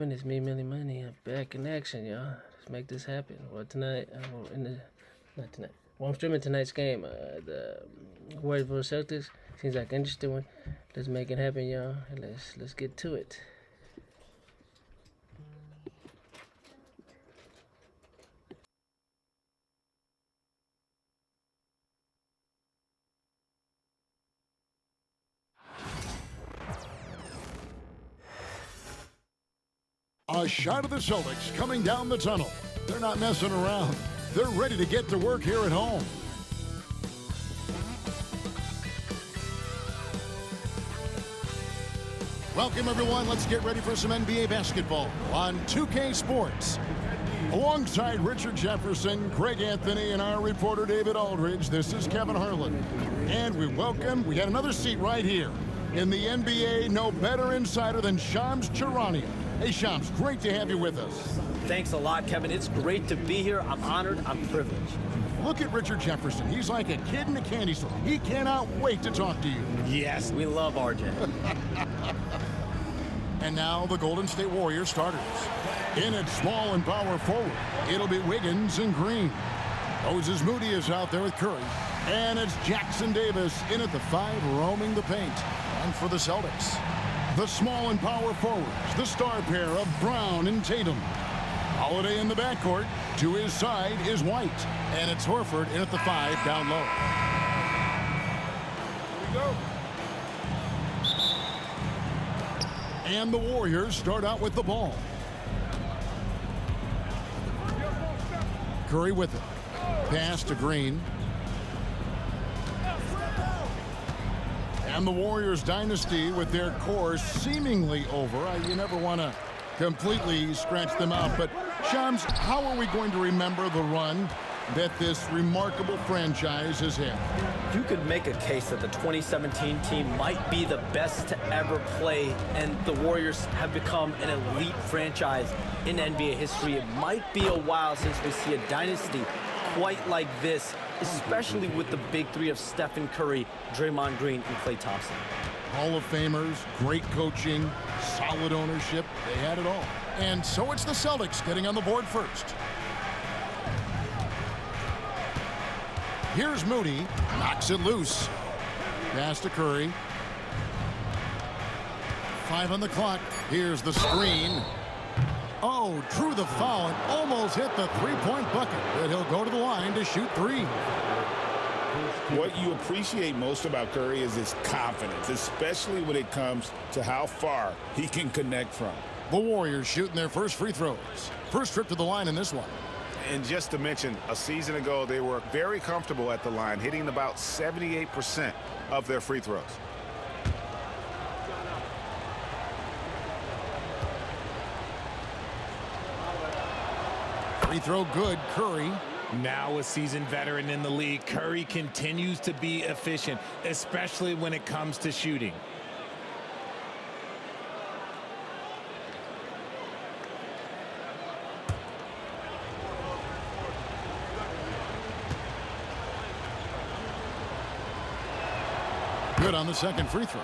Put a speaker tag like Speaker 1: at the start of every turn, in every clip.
Speaker 1: When it's me, Millie Money, I'm back in action, y'all. Let's make this happen. Well, tonight, not tonight. Well, I'm streaming tonight's game. The Warriors vs Celtics seems like an interesting one. Let's make it happen, y'all. And let's get to it.
Speaker 2: A shot of the Celtics coming down the tunnel. They're not messing around. They're ready to get to work here at home. Welcome, everyone. Let's get ready for some NBA basketball on 2K Sports. Alongside Richard Jefferson, Craig Anthony, and our reporter David Aldridge, this is Kevin Harlan. And we had another seat right here. In the NBA, no better insider than Shams Charania. Hey, Shams, great to have you with us.
Speaker 3: Thanks a lot, Kevin. It's great to be here. I'm honored. I'm privileged.
Speaker 2: Look at Richard Jefferson. He's like a kid in a candy store. He cannot wait to talk to you.
Speaker 3: Yes, we love RJ.
Speaker 2: And now the Golden State Warriors starters. In at small and power forward, it'll be Wiggins and Green. Moses Moody is out there with Curry. And it's Jackson Davis in at the 5, roaming the paint. And for the Celtics, the small and power forwards, the star pair of Brown and Tatum. Holiday in the backcourt. To his side is White. And it's Horford in at the 5, down low. Here we go. And the Warriors start out with the ball. Curry with it. Pass to Green. And the Warriors dynasty with their core seemingly over. You never want to completely scratch them out. But, Shams, how are we going to remember the run that this remarkable franchise has had?
Speaker 3: You could make a case that the 2017 team might be the best to ever play, and the Warriors have become an elite franchise in NBA history. It might be a while since we see a dynasty quite like this, especially with the big three of Stephen Curry, Draymond Green, and Klay Thompson.
Speaker 2: Hall of Famers, great coaching, solid ownership. They had it all. And so it's the Celtics getting on the board first. Here's Moody, knocks it loose. Pass to Curry. 5 on the clock. Here's the screen. Oh, drew the foul and almost hit the three-point bucket. But he'll go to the line to shoot 3.
Speaker 4: What you appreciate most about Curry is his confidence, especially when it comes to how far he can connect from.
Speaker 2: The Warriors shooting their first free throws. First trip to the line in this one.
Speaker 5: And just to mention, a season ago, they were very comfortable at the line, hitting about 78% of their free throws.
Speaker 2: Free throw good, Curry.
Speaker 6: Now a seasoned veteran in the league, Curry continues to be efficient, especially when it comes to shooting.
Speaker 2: Good on the second free throw.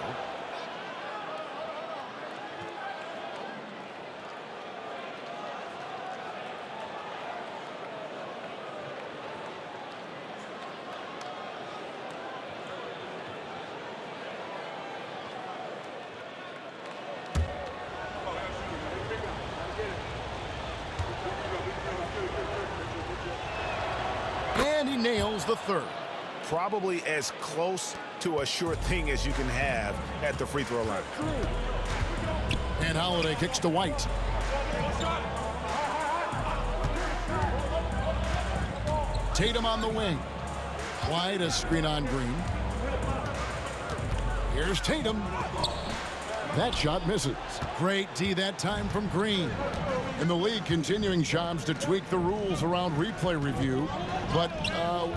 Speaker 2: And he nails the third.
Speaker 5: Probably as close to a sure thing as you can have at the free throw line.
Speaker 2: And Holiday kicks to White. Tatum on the wing. White, a screen on Green. Here's Tatum. That shot misses. Great D that time from Green. In the league, continuing, Shams, to tweak the rules around replay review. But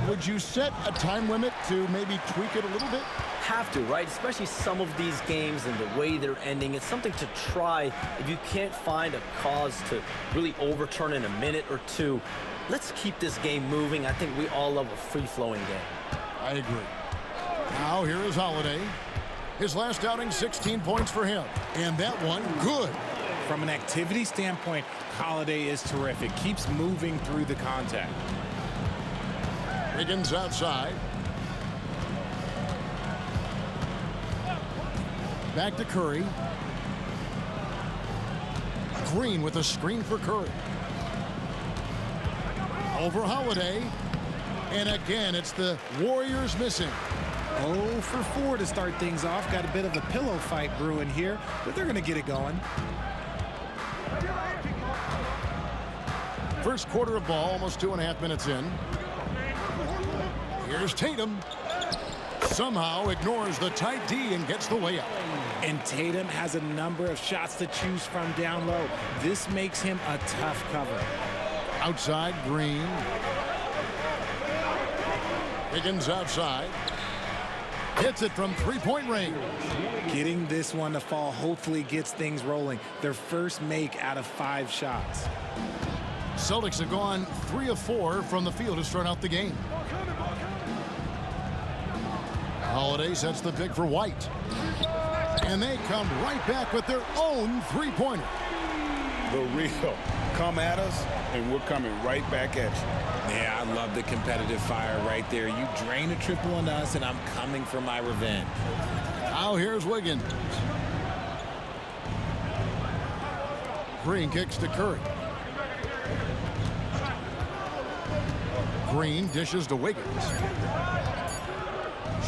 Speaker 2: would you set a time limit to maybe tweak it a little bit?
Speaker 3: Have to, right? Especially some of these games and the way they're ending. It's something to try. If you can't find a cause to really overturn in a minute or two, let's keep this game moving. I think we all love a free-flowing game.
Speaker 2: I agree. Now here is Holiday. His last outing, 16 points for him. And that one, good.
Speaker 6: From an activity standpoint, Holiday is terrific. Keeps moving through the contact.
Speaker 2: Wiggins outside. Back to Curry. Green with a screen for Curry. Over Holiday. And again, it's the Warriors missing.
Speaker 6: 0 for 4 to start things off. Got a bit of a pillow fight brewing here, but they're going to get it going.
Speaker 2: First quarter of ball, almost 2.5 minutes in. Here's Tatum. Somehow ignores the tight D and gets the layup.
Speaker 6: And Tatum has a number of shots to choose from down low. This makes him a tough cover.
Speaker 2: Outside, Green. Wiggins outside. Hits it from three-point range.
Speaker 6: Getting this one to fall hopefully gets things rolling. Their first make out of 5 shots.
Speaker 2: Celtics have gone 3 of 4 from the field to start out the game. Holiday sets the pick for White. And they come right back with their own three-pointer.
Speaker 4: The real. Come at us, and we're coming right back at you.
Speaker 6: Yeah, I love the competitive fire right there. You drain a triple on us, and I'm coming for my revenge.
Speaker 2: Now here's Wiggins. Green kicks to Curry. Green dishes to Wiggins.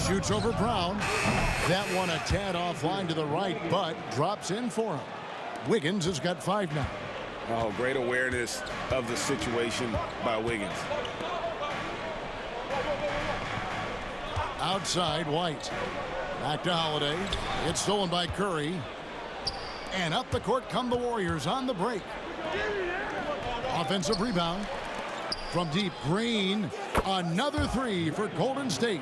Speaker 2: Shoots over Brown. That one a tad offline to the right, but drops in for him. Wiggins has got 5 now.
Speaker 5: Oh, great awareness of the situation by Wiggins.
Speaker 2: Outside, White. Back to Holiday. It's stolen by Curry. And up the court come the Warriors on the break. Offensive rebound. From deep, Green. Another 3 for Golden State.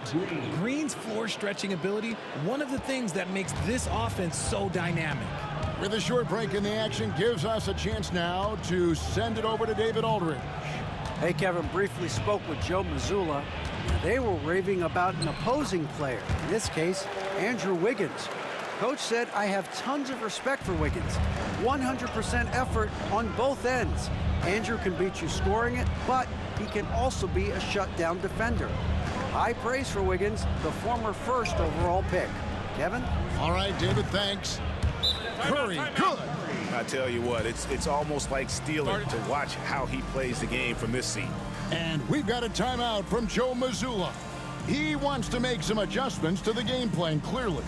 Speaker 6: Green's floor stretching ability, one of the things that makes this offense so dynamic.
Speaker 2: With a short break in the action, gives us a chance now to send it over to David Aldridge.
Speaker 7: Hey, Kevin, briefly spoke with Joe Mazzulla. They were raving about an opposing player, in this case, Andrew Wiggins. Coach said, I have tons of respect for Wiggins. 100% effort on both ends. Andrew can beat you scoring it, but he can also be a shutdown defender. High praise for Wiggins, the former first overall pick. Kevin?
Speaker 2: All right, David, thanks. Curry, good.
Speaker 5: I tell you what, it's almost like stealing to watch how he plays the game from this seat.
Speaker 2: And we've got a timeout from Joe Mazzulla. He wants to make some adjustments to the game plan, clearly.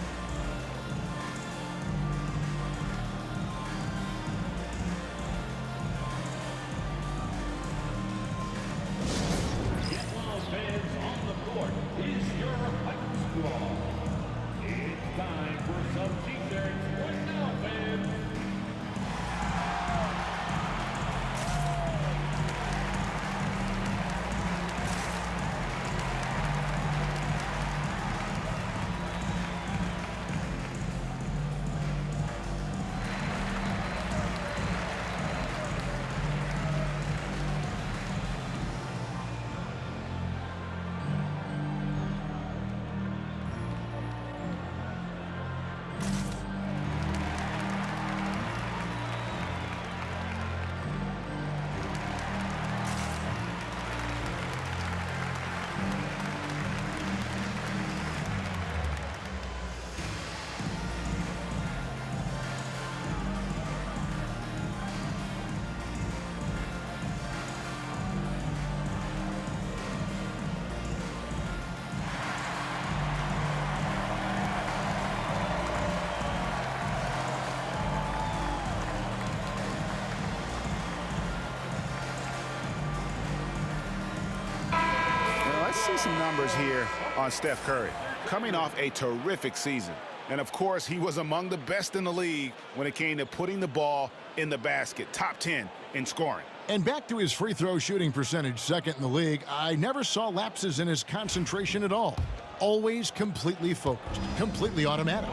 Speaker 5: See some numbers here on Steph Curry. Coming off a terrific season. And of course, he was among the best in the league when it came to putting the ball in the basket. Top 10 in scoring.
Speaker 2: And back to his free throw shooting percentage, second in the league. I never saw lapses in his concentration at all. Always completely focused, completely automatic.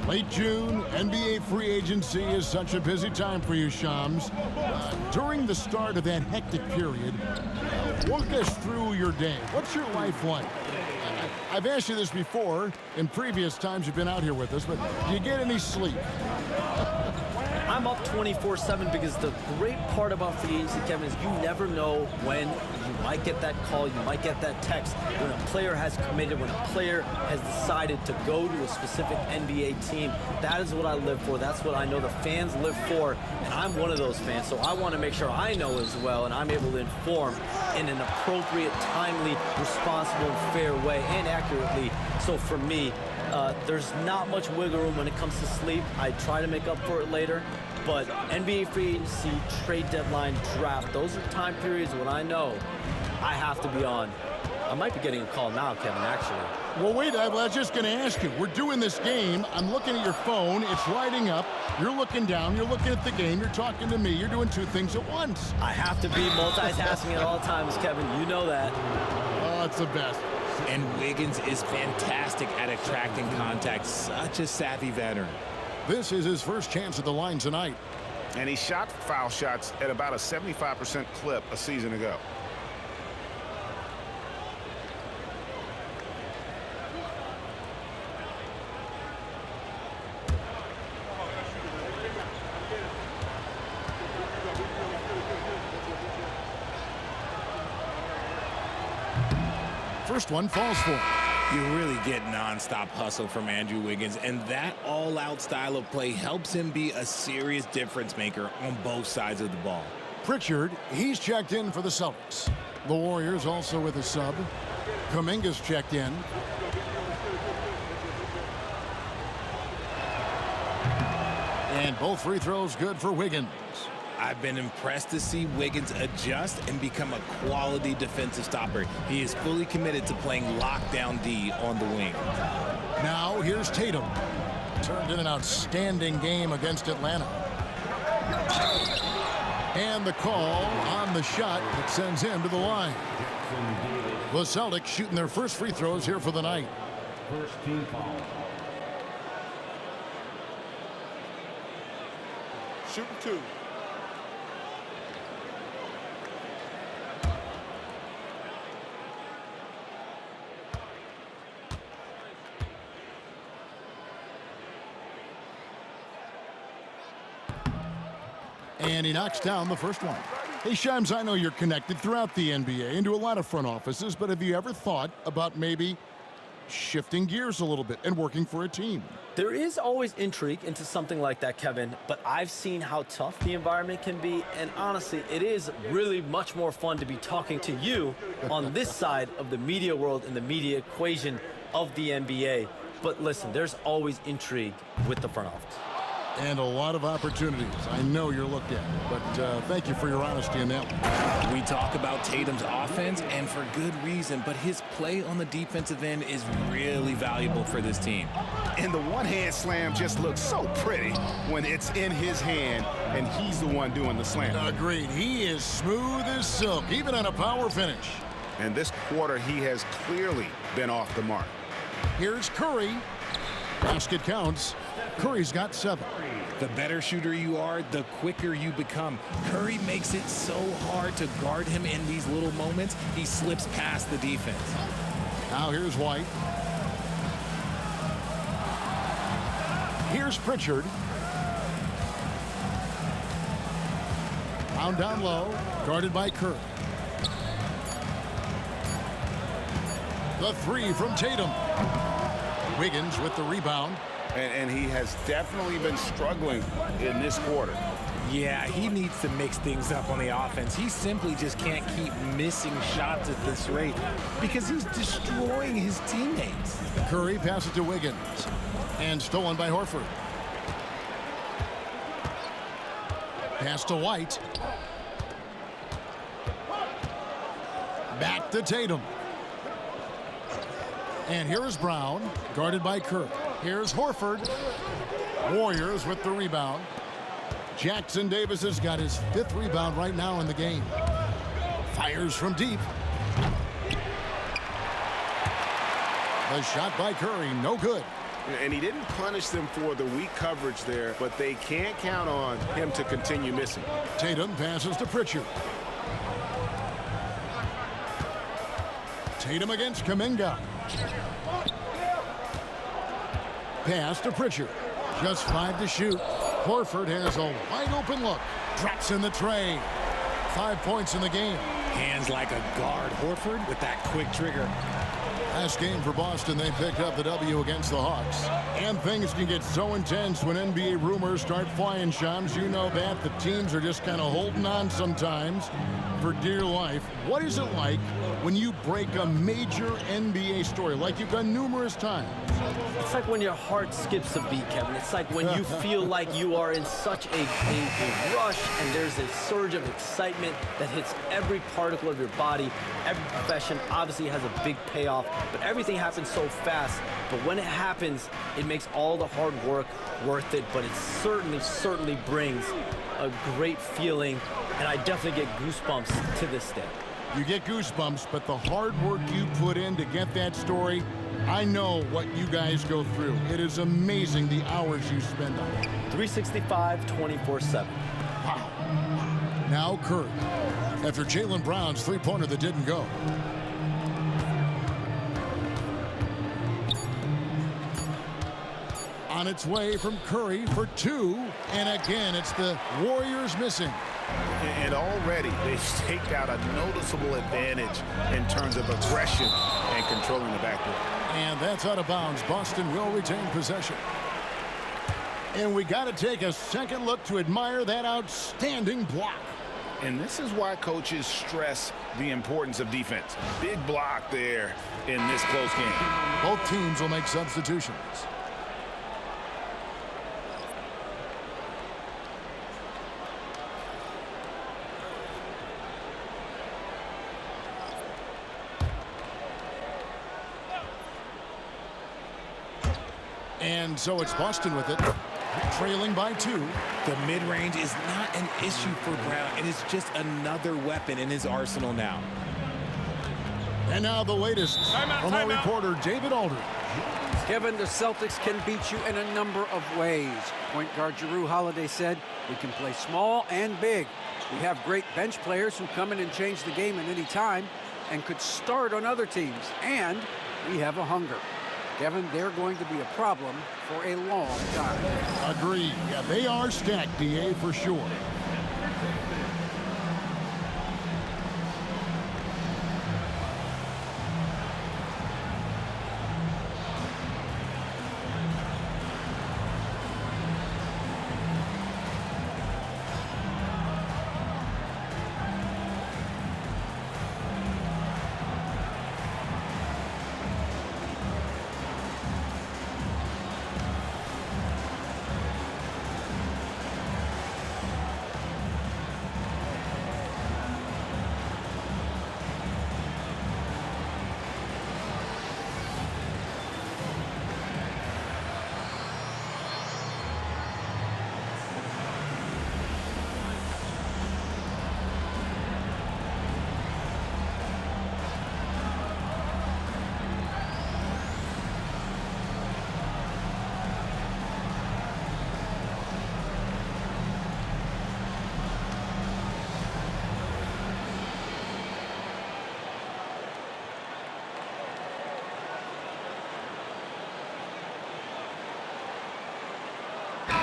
Speaker 2: Late June, NBA free agency is such a busy time for you, Shams. During the start of that hectic period, walk us through your day. What's your life like? I've asked you this before in previous times you've been out here with us, but do you get any sleep?
Speaker 3: I'm up 24/7 because the great part about free agency, Kevin, is you never know when you might get that call, you might get that text, when a player has committed, when a player has decided to go to a specific NBA team. That is what I live for. That's what I know the fans live for, and I'm one of those fans, so I want to make sure I know as well, and I'm able to inform in an appropriate, timely, responsible, and fair way, and accurately. So for me, there's not much wiggle room when it comes to sleep. I try to make up for it later, but NBA free agency, trade deadline, draft, those are time periods when I know I have to be on. I might be getting a call now, Kevin, actually.
Speaker 2: Well, wait, I was just going to ask you. We're doing this game. I'm looking at your phone. It's lighting up. You're looking down. You're looking at the game. You're talking to me. You're doing two things at once.
Speaker 3: I have to be multitasking at all times, Kevin. You know that.
Speaker 2: Oh, it's the best.
Speaker 6: And Wiggins is fantastic at attracting contact. Such a savvy veteran.
Speaker 2: This is his first chance at the line tonight.
Speaker 5: And he shot foul shots at about a 75% clip a season ago.
Speaker 2: First one falls for him.
Speaker 6: You really get nonstop hustle from Andrew Wiggins, and that all-out style of play helps him be a serious difference maker on both sides of the ball.
Speaker 2: Pritchard, he's checked in for the Celtics. The Warriors also with a sub. Kuminga's checked in. And both free throws good for Wiggins.
Speaker 6: I've been impressed to see Wiggins adjust and become a quality defensive stopper. He is fully committed to playing lockdown D on the wing.
Speaker 2: Now here's Tatum. Turned in an outstanding game against Atlanta. And the call on the shot that sends him to the line. The Celtics shooting their first free throws here for the night.
Speaker 8: First team foul.
Speaker 5: Shooting two.
Speaker 2: And he knocks down the first one. Hey, Shams, I know you're connected throughout the NBA into a lot of front offices, but have you ever thought about maybe shifting gears a little bit and working for a team?
Speaker 3: There is always intrigue into something like that, Kevin, but I've seen how tough the environment can be, and honestly, it is really much more fun to be talking to you on this side of the media world and the media equation of the NBA. But listen, there's always intrigue with the front office.
Speaker 2: And a lot of opportunities. I know you're looked at, but thank you for your honesty in that one.
Speaker 6: We talk about Tatum's offense, and for good reason, but his play on the defensive end is really valuable for this team.
Speaker 5: And the one-hand slam just looks so pretty when it's in his hand and he's the one doing the slam.
Speaker 2: Agreed. He is smooth as silk, even on a power finish.
Speaker 5: And this quarter, he has clearly been off the mark.
Speaker 2: Here's Curry. Basket counts. Curry's got 7.
Speaker 6: The better shooter you are, the quicker you become. Curry makes it so hard to guard him in these little moments. He slips past the defense.
Speaker 2: Now here's White. Here's Pritchard. Found down low, guarded by Curry. The three from Tatum. Wiggins with the rebound.
Speaker 5: And he has definitely been struggling in this quarter.
Speaker 6: Yeah, he needs to mix things up on the offense. He simply just can't keep missing shots at this rate because he's destroying his teammates.
Speaker 2: Curry passes to Wiggins. And stolen by Horford. Pass to White. Back to Tatum. And here is Brown, guarded by Curry. Here's Horford. Warriors with the rebound. Jackson Davis has got his 5th rebound right now in the game. Fires from deep. The shot by Curry, no good.
Speaker 5: And he didn't punish them for the weak coverage there, but they can't count on him to continue missing.
Speaker 2: Tatum passes to Pritchard. Tatum against Kuminga. Pass to Pritchard. Just 5 to shoot. Horford has a wide open look. Drops in the tray. 5 points in the game.
Speaker 6: Hands like a guard. Horford with that quick trigger.
Speaker 2: Last game for Boston, they picked up the W against the Hawks. And things can get so intense when NBA rumors start flying, Shams. You know that. The teams are just kind of holding on sometimes for dear life. What is it like when you break a major NBA story, like you've done numerous times?
Speaker 3: It's like when your heart skips a beat, Kevin. It's like when you feel like you are in such a rush and there's a surge of excitement that hits every particle of your body. Every profession obviously has a big payoff, but everything happens so fast. But when it happens, it makes all the hard work worth it, but it certainly brings a great feeling, and I definitely get goosebumps to this day.
Speaker 2: You get goosebumps, but the hard work you put in to get that story, I know what you guys go through. It is amazing the hours you spend on it.
Speaker 3: 365, 24/7.
Speaker 2: Wow. Now Curry, after Jaylen Brown's three-pointer that didn't go. On its way from Curry for two, and again, it's the Warriors missing.
Speaker 5: And already they've staked out a noticeable advantage in terms of aggression and controlling the backcourt.
Speaker 2: And that's out of bounds. Boston will retain possession. And we got to take a second look to admire that outstanding block.
Speaker 5: And this is why coaches stress the importance of defense. Big block there in this close game.
Speaker 2: Both teams will make substitutions. And so it's Boston with it, trailing by 2.
Speaker 6: The mid-range is not an issue for Brown. It is just another weapon in his arsenal now.
Speaker 2: And now the latest from our reporter, David Aldridge.
Speaker 7: Kevin, the Celtics can beat you in a number of ways. Point guard Jrue Holiday said, we can play small and big. We have great bench players who come in and change the game at any time and could start on other teams. And we have a hunger. Kevin, they're going to be a problem for a long time.
Speaker 2: Agreed. Yeah, they are stacked, DA, for sure.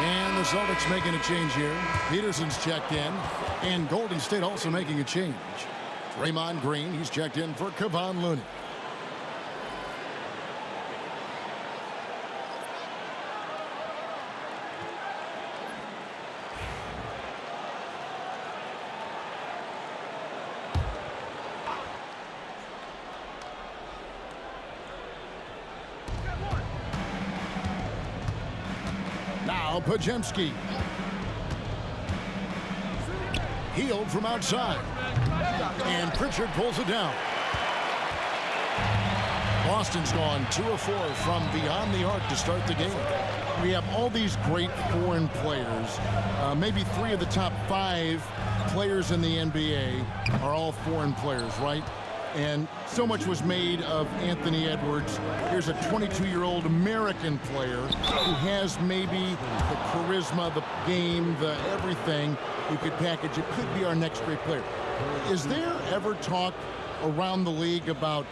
Speaker 2: And the Celtics making a change here. Peterson's checked in. And Golden State also making a change. Draymond Green, he's checked in for Kevon Looney. Now Podziemski. Healed from outside. And Pritchard pulls it down. Boston's gone 2 of 4 from beyond the arc to start the game. We have all these great foreign players. Maybe 3 of the top 5 players in the NBA are all foreign players, right? And so much was made of Anthony Edwards. Here's a 22-year-old American player who has maybe the charisma, the game, the everything. We could package it. Could be our next great player. Is there ever talk around the league about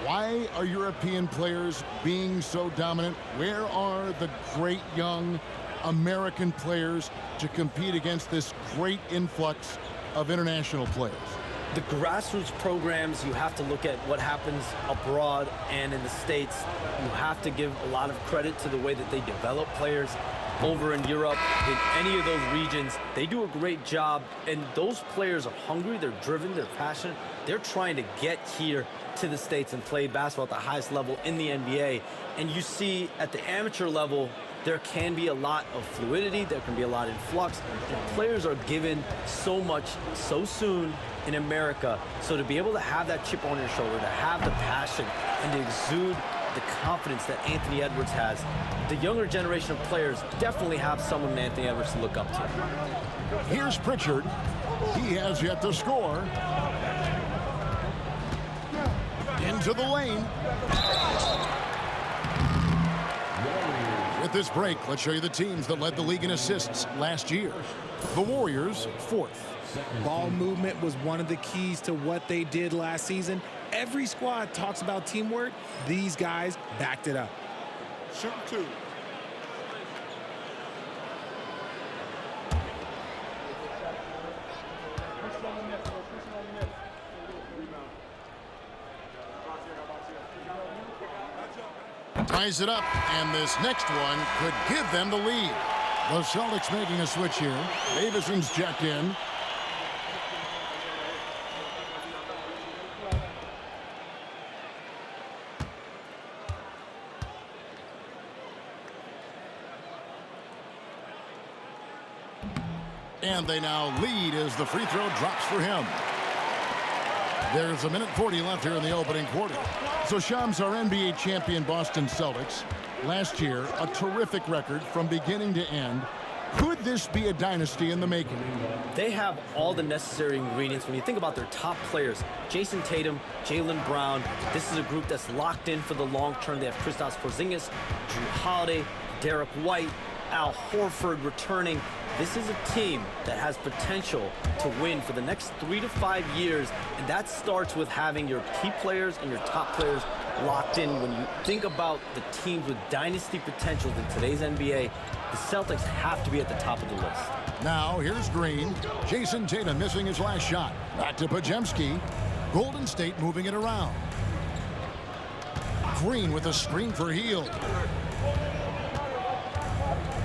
Speaker 2: why are European players being so dominant? Where are the great young American players to compete against this great influx of international players?
Speaker 3: The grassroots programs, you have to look at what happens abroad and in the States. You have to give a lot of credit to the way that they develop players over in Europe, in any of those regions. They do a great job, and those players are hungry, they're driven, they're passionate. They're trying to get here to the States and play basketball at the highest level in the NBA. And you see at the amateur level, there can be a lot of fluidity, there can be a lot of influx, and players are given so much so soon in America. So to be able to have that chip on your shoulder, to have the passion, and to exude the confidence that Anthony Edwards has, the younger generation of players definitely have someone in Anthony Edwards to look up to.
Speaker 2: Here's Pritchard. He has yet to score. Into the lane. With this break, let's show you the teams that led the league in assists last year. The Warriors, 4th.
Speaker 6: Ball movement was one of the keys to what they did last season. Every squad talks about teamwork. These guys backed it up.
Speaker 2: Shoot 2. Ties it up, and this next one could give them the lead. The Celtics making a switch here. Davison's checked in. And they now lead as the free throw drops for him. There's 1:40 left here in the opening quarter. So Shams, our NBA champion Boston Celtics, last year a terrific record from beginning to end. Could this be a dynasty in the making?
Speaker 3: They have all the necessary ingredients. When you think about their top players, Jason Tatum, Jaylen Brown, this is a group that's locked in for the long term. They have Kristaps Porzingis, Drew Holiday, Derek White, Al Horford returning. This is a team that has potential to win for the next 3 to 5 years, and that starts with having your key players and your top players locked in. When you think about the teams with dynasty potentials in today's NBA, the Celtics have to be at the top of the list.
Speaker 2: Now here's Green. Jason Tatum missing his last shot. Back to Podziemski. Golden State moving it around. Green with a screen for Hield.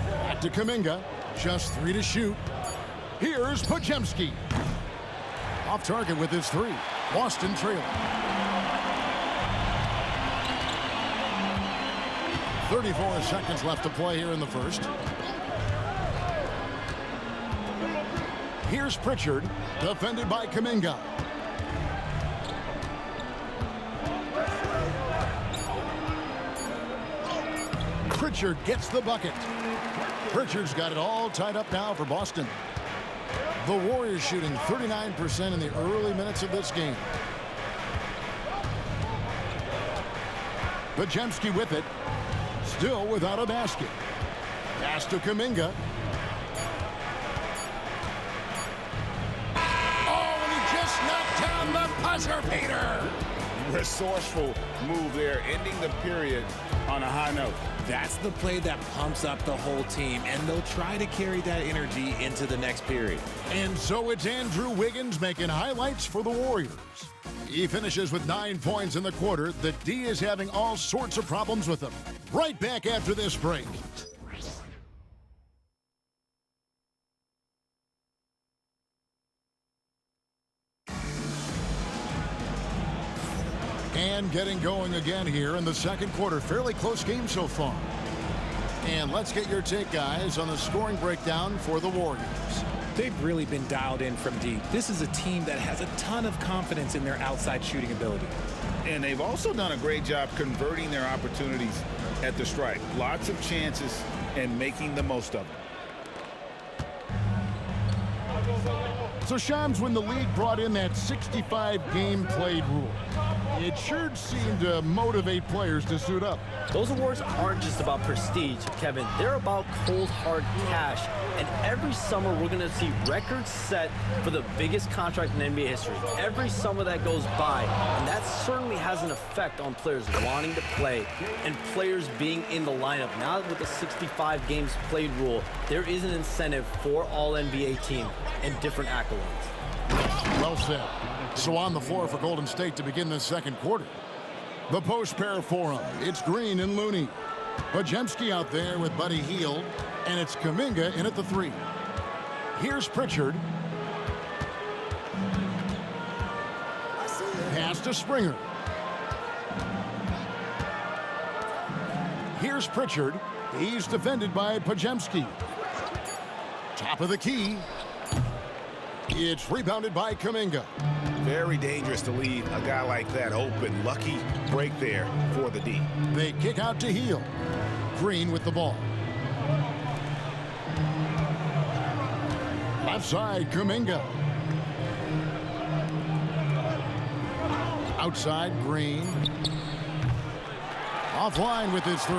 Speaker 2: Back to Kuminga. Just 3 to shoot. Here's Podziemski. Off target with his 3. Boston trailing. 34 seconds left to play here in the first. Here's Pritchard, defended by Kuminga. Pritchard gets the bucket. Pritchard's got it all tied up now for Boston. The Warriors shooting 39% in the early minutes of this game. Podziemski with it. Still without a basket. Pass to Kuminga. Oh, and he just knocked down the buzzer beater.
Speaker 4: Resourceful move there, ending the period on a high note.
Speaker 6: That's the play that pumps up the whole team, and they'll try to carry that energy into the next period.
Speaker 2: And so it's Andrew Wiggins making highlights for the Warriors. He finishes with 9 points in the quarter. The D is having all sorts of problems with him. Right back after this break. And getting going again here in the second quarter. Fairly close game so far. And let's get your take, guys, on the scoring breakdown for the Warriors.
Speaker 6: They've really been dialed in from deep. This is a team that has a ton of confidence in their outside shooting ability.
Speaker 4: And they've also done a great job converting their opportunities at the stripe. Lots of chances and making the most of them.
Speaker 2: So Shams, when the league brought in that 65 game played rule, It sure seemed to motivate players to suit up.
Speaker 3: Those awards aren't just about prestige, Kevin. They're about cold, hard cash. And every summer, we're going to see records set for the biggest contract in NBA history. Every summer that goes by, and that certainly has an effect on players wanting to play and players being in the lineup. Now with the 65 games played rule, there is an incentive for all NBA teams and different accolades.
Speaker 2: Well said. So on the floor for Golden State to begin the second quarter. The post pair for them. It's Green and Looney. Podziemski out there with Buddy Hield, and it's Kuminga in at the 3. Here's Pritchard. Pass to Springer. Here's Pritchard. He's defended by Podziemski. Top of the key. It's rebounded by Kuminga.
Speaker 5: Very dangerous to leave a guy like that open. Lucky break there for the D.
Speaker 2: They kick out to Hield. Green with the ball. Left side, Kuminga. Outside, Green. Offline with his 3.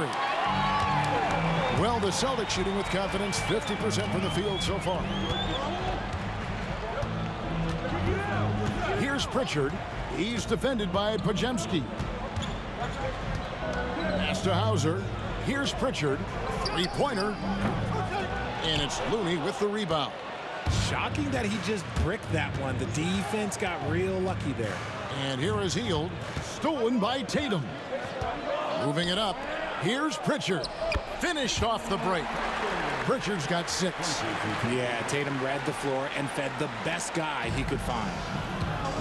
Speaker 2: Well, the Celtics shooting with confidence, 50% from the field so far. Here's Pritchard. He's defended by Podziemski. Pass to Hauser. Here's Pritchard. 3-pointer. And it's Looney with the rebound.
Speaker 6: Shocking that he just bricked that one. The defense got real lucky there.
Speaker 2: And here is Hield. Stolen by Tatum. Moving it up. Here's Pritchard. Finished off the break. Pritchard's got 6.
Speaker 6: Yeah, Tatum read the floor and fed the best guy he could find.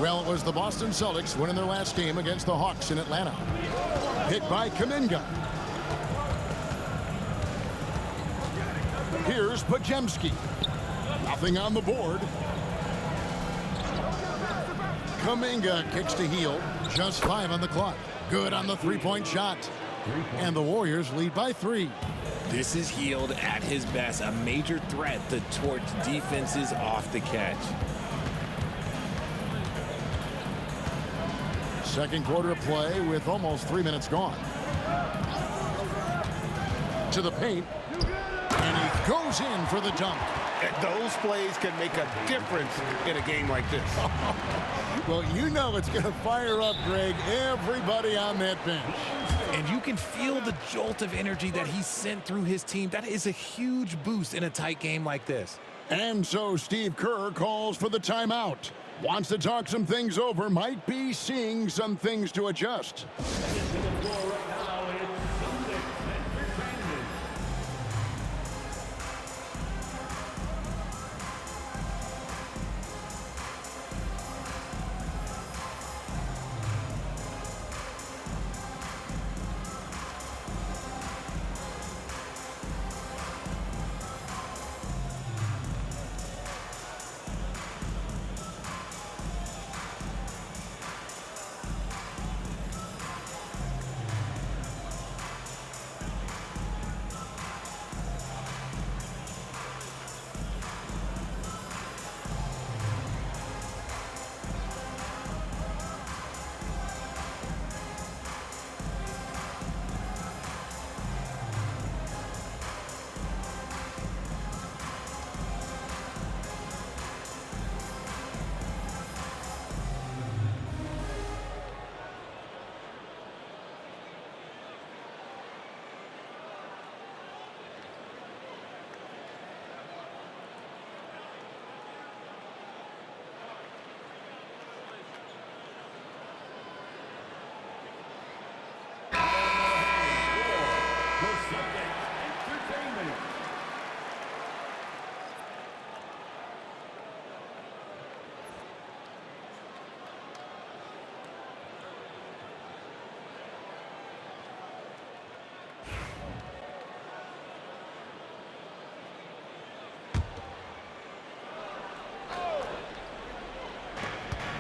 Speaker 2: Well, it was the Boston Celtics winning their last game against the Hawks in Atlanta. Hit by Kuminga. Here's Podziemski. Nothing on the board. Kuminga kicks to Hield. Just 5 on the clock. Good on the 3-point shot. And the Warriors lead by 3.
Speaker 6: This is Hield at his best, a major threat to torch defenses off the catch.
Speaker 2: Second quarter of play with almost 3 minutes gone. To the paint. And he goes in for the dunk.
Speaker 5: And those plays can make a difference in a game like this.
Speaker 2: Well, you know it's going to fire up, Greg, everybody on that bench.
Speaker 6: And you can feel the jolt of energy that he sent through his team. That is a huge boost in a tight game like this.
Speaker 2: And so Steve Kerr calls for the timeout. Wants to talk some things over, might be seeing some things to adjust.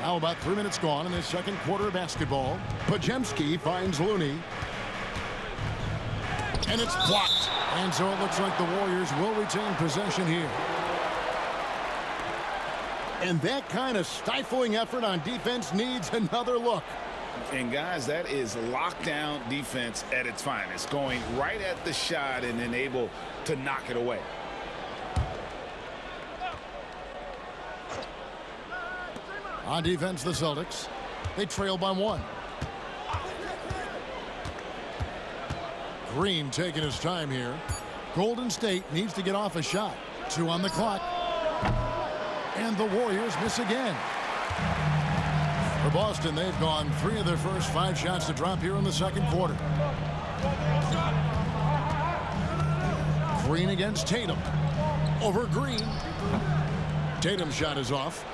Speaker 2: Now about 3 minutes gone in this second quarter of basketball. Podziemski finds Looney. And it's blocked. And so it looks like the Warriors will retain possession here. And that kind of stifling effort on defense needs another look.
Speaker 4: And, guys, that is lockdown defense at its finest, going right at the shot and then able to knock it away.
Speaker 2: On defense, the Celtics. They trail by 1. Green taking his time here. Golden State needs to get off a shot. 2 on the clock. And the Warriors miss again. For Boston, they've gone 3 of their first 5 shots to drop here in the second quarter. Green against Tatum. Over Green. Tatum's shot is off.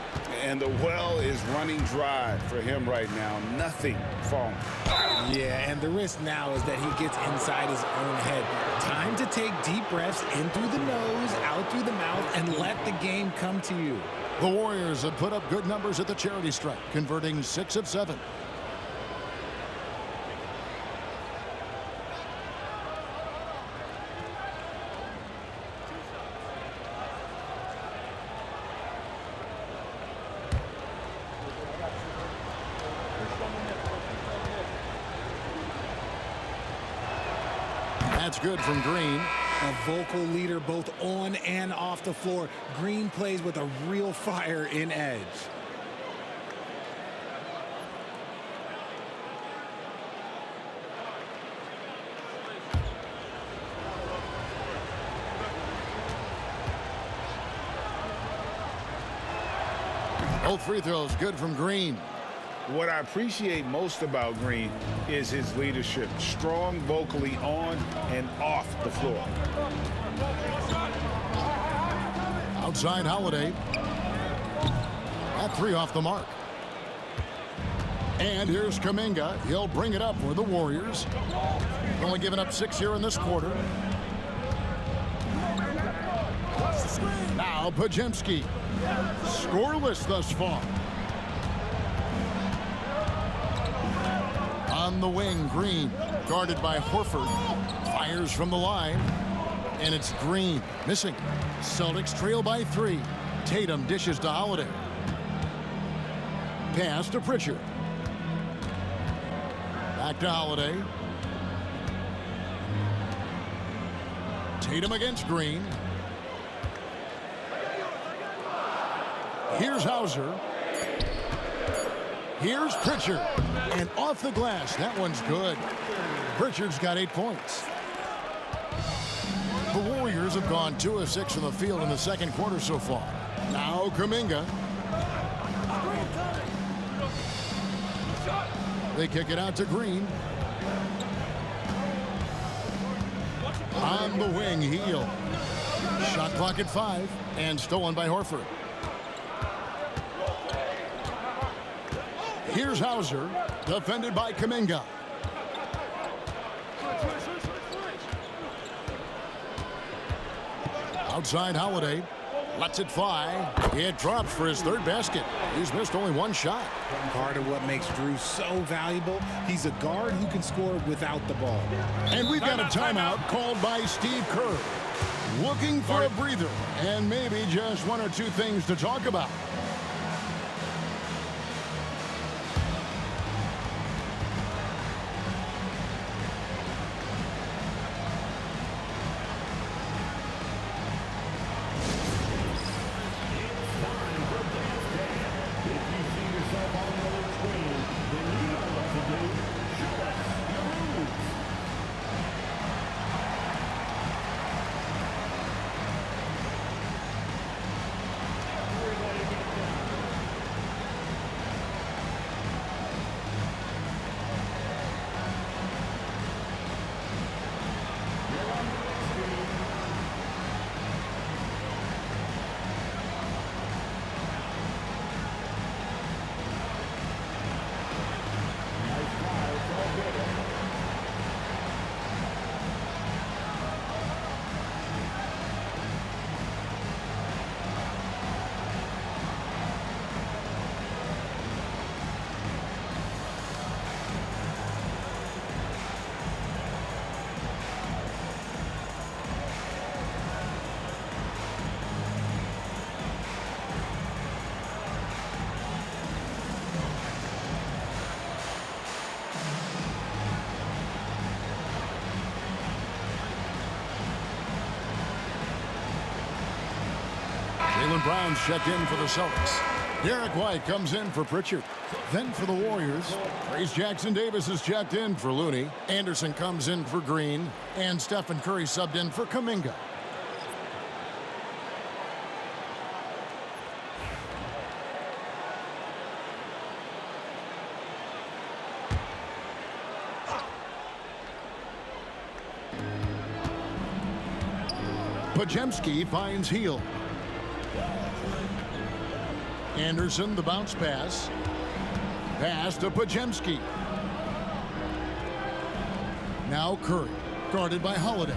Speaker 4: And the well is running dry for him right now. Nothing falling.
Speaker 6: Yeah, and the risk now is that he gets inside his own head. Time to take deep breaths in through the nose, out through the mouth, and let the game come to you.
Speaker 2: The Warriors have put up good numbers at the charity stripe, converting 6 of 7. That's good from Green.
Speaker 6: A vocal leader both on and off the floor. Green plays with a real fire in edge.
Speaker 2: Both free throws good from Green.
Speaker 4: What I appreciate most about Green is his leadership. Strong vocally on and off the floor.
Speaker 2: Outside Holiday. That 3 off the mark. And here's Kuminga. He'll bring it up for the Warriors. Only giving up 6 here in this quarter. Now Pajemski. Scoreless thus far. On the wing, Green, guarded by Horford, fires from the line, and it's Green, missing. Celtics trail by 3. Tatum dishes to Holiday. Pass to Pritchard. Back to Holiday. Tatum against Green. Here's Hauser. Here's Pritchard. And off the glass. That one's good. Pritchard's got 8 points. The Warriors have gone 2 of 6 from the field in the second quarter so far. Now Kuminga. They kick it out to Green. On the wing, Heel. Shot clock at 5 and stolen by Horford. Here's Hauser, defended by Kuminga. Outside Holiday, lets it fly. It drops for his 3rd basket. He's missed only 1 shot.
Speaker 6: Part of what makes Drew so valuable, he's a guard who can score without the ball.
Speaker 2: And we've got a timeout called by Steve Kerr. Looking for a breather and maybe just 1 or 2 things to talk about. Jaylen Brown's checked in for the Celtics. Derek White comes in for Pritchard. Then for the Warriors, Trace Jackson-Davis is checked in for Looney. Anderson comes in for Green. And Stephen Curry subbed in for Kuminga. Podziemski finds Heel. Anderson, the bounce pass. Pass to Podziemski. Now Curry, guarded by Holiday.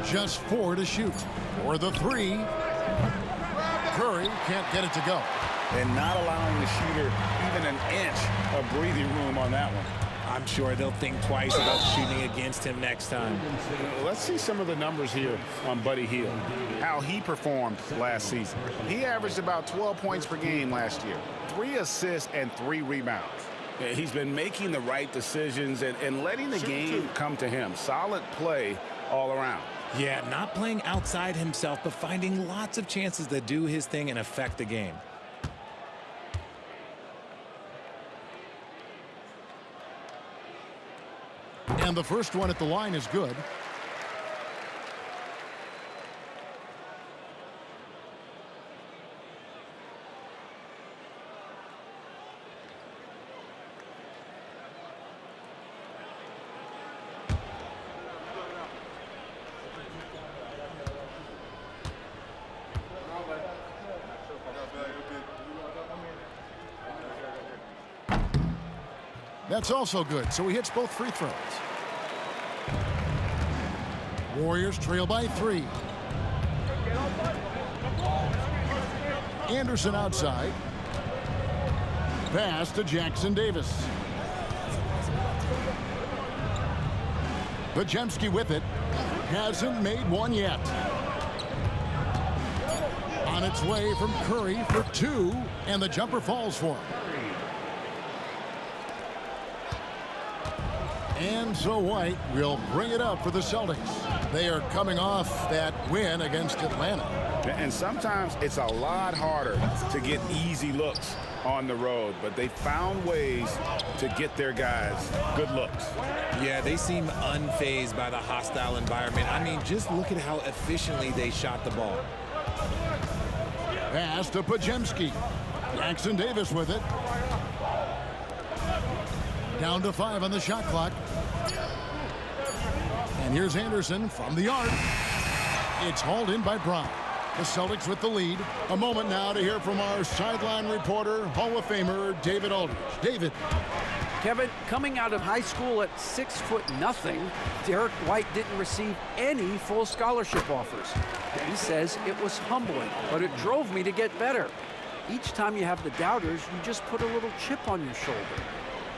Speaker 2: Just 4 to shoot. For the 3. Curry can't get it to go.
Speaker 5: And not allowing the shooter even an inch of breathing room on that one.
Speaker 6: I'm sure they'll think twice about shooting against him next time.
Speaker 5: Let's see some of the numbers here on Buddy Hield. How he performed last season. He averaged about 12 points per game last year. 3 assists and 3 rebounds. He's been making the right decisions and letting the game come to him. Solid play all around.
Speaker 6: Yeah, not playing outside himself, but finding lots of chances to do his thing and affect the game.
Speaker 2: And the first one at the line is good. That's also good, so he hits both free throws. Warriors trail by 3. Anderson outside. Pass to Jackson-Davis. Podziemski with it. Hasn't made one yet. On its way from Curry for 2, and the jumper falls for him. And so White will bring it up for the Celtics. They are coming off that win against Atlanta.
Speaker 5: And sometimes it's a lot harder to get easy looks on the road, but they found ways to get their guys good looks.
Speaker 6: Yeah, they seem unfazed by the hostile environment. I mean, just look at how efficiently they shot the ball.
Speaker 2: Pass to Podziemski. Jackson-Davis with it. Down to 5 on the shot clock. And here's Anderson from the arc. It's hauled in by Brown. The Celtics with the lead. A moment now to hear from our sideline reporter, Hall of Famer David Aldridge. David.
Speaker 7: Kevin, coming out of high school at 6'0", Derek White didn't receive any full scholarship offers. He says it was humbling, but it drove me to get better. Each time you have the doubters, you just put a little chip on your shoulder.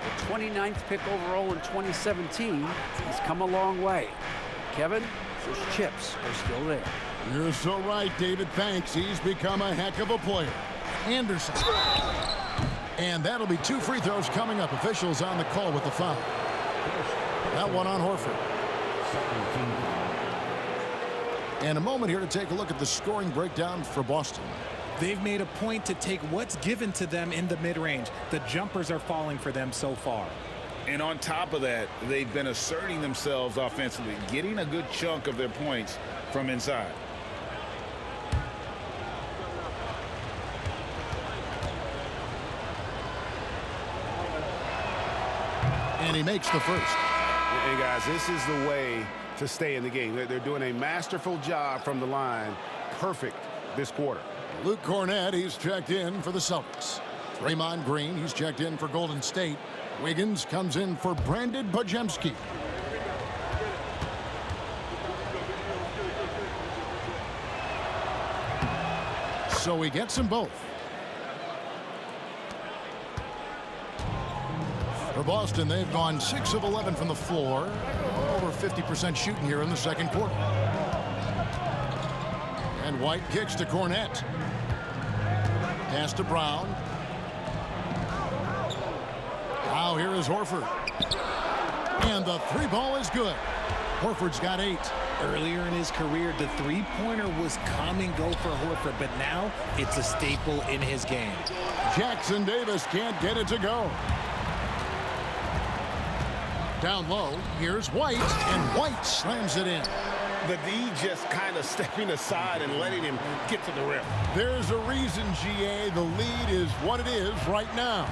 Speaker 7: The 29th pick overall in 2017, he's come a long way. Kevin, those chips are still there.
Speaker 2: You're so right, David. Thanks. He's become a heck of a player. Anderson. And that'll be 2 free throws coming up. Officials on the call with the foul. That one on Horford. And a moment here to take a look at the scoring breakdown for Boston.
Speaker 6: They've made a point to take what's given to them in the mid-range. The jumpers are falling for them so far.
Speaker 5: And on top of that, they've been asserting themselves offensively, getting a good chunk of their points from inside.
Speaker 2: And he makes the first.
Speaker 5: Hey, guys, this is the way to stay in the game. They're doing a masterful job from the line. Perfect this quarter.
Speaker 2: Luke Cornett, he's checked in for the Celtics. Draymond Green, he's checked in for Golden State. Wiggins comes in for Brandon Podziemski. So he gets them both. For Boston, they've gone 6 of 11 from the floor. Over 50% shooting here in the second quarter. And White kicks to Cornett. Pass to Brown. Now here is Horford. And the 3 ball is good. Horford's got 8.
Speaker 6: Earlier in his career, the three-pointer was come and go for Horford, but now it's a staple in his game.
Speaker 2: Jackson Davis can't get it to go. Down low, here's White, and White slams it in.
Speaker 5: The D just kind of stepping aside and letting him get to the rim.
Speaker 2: There's a reason, GA, the lead is what it is right now.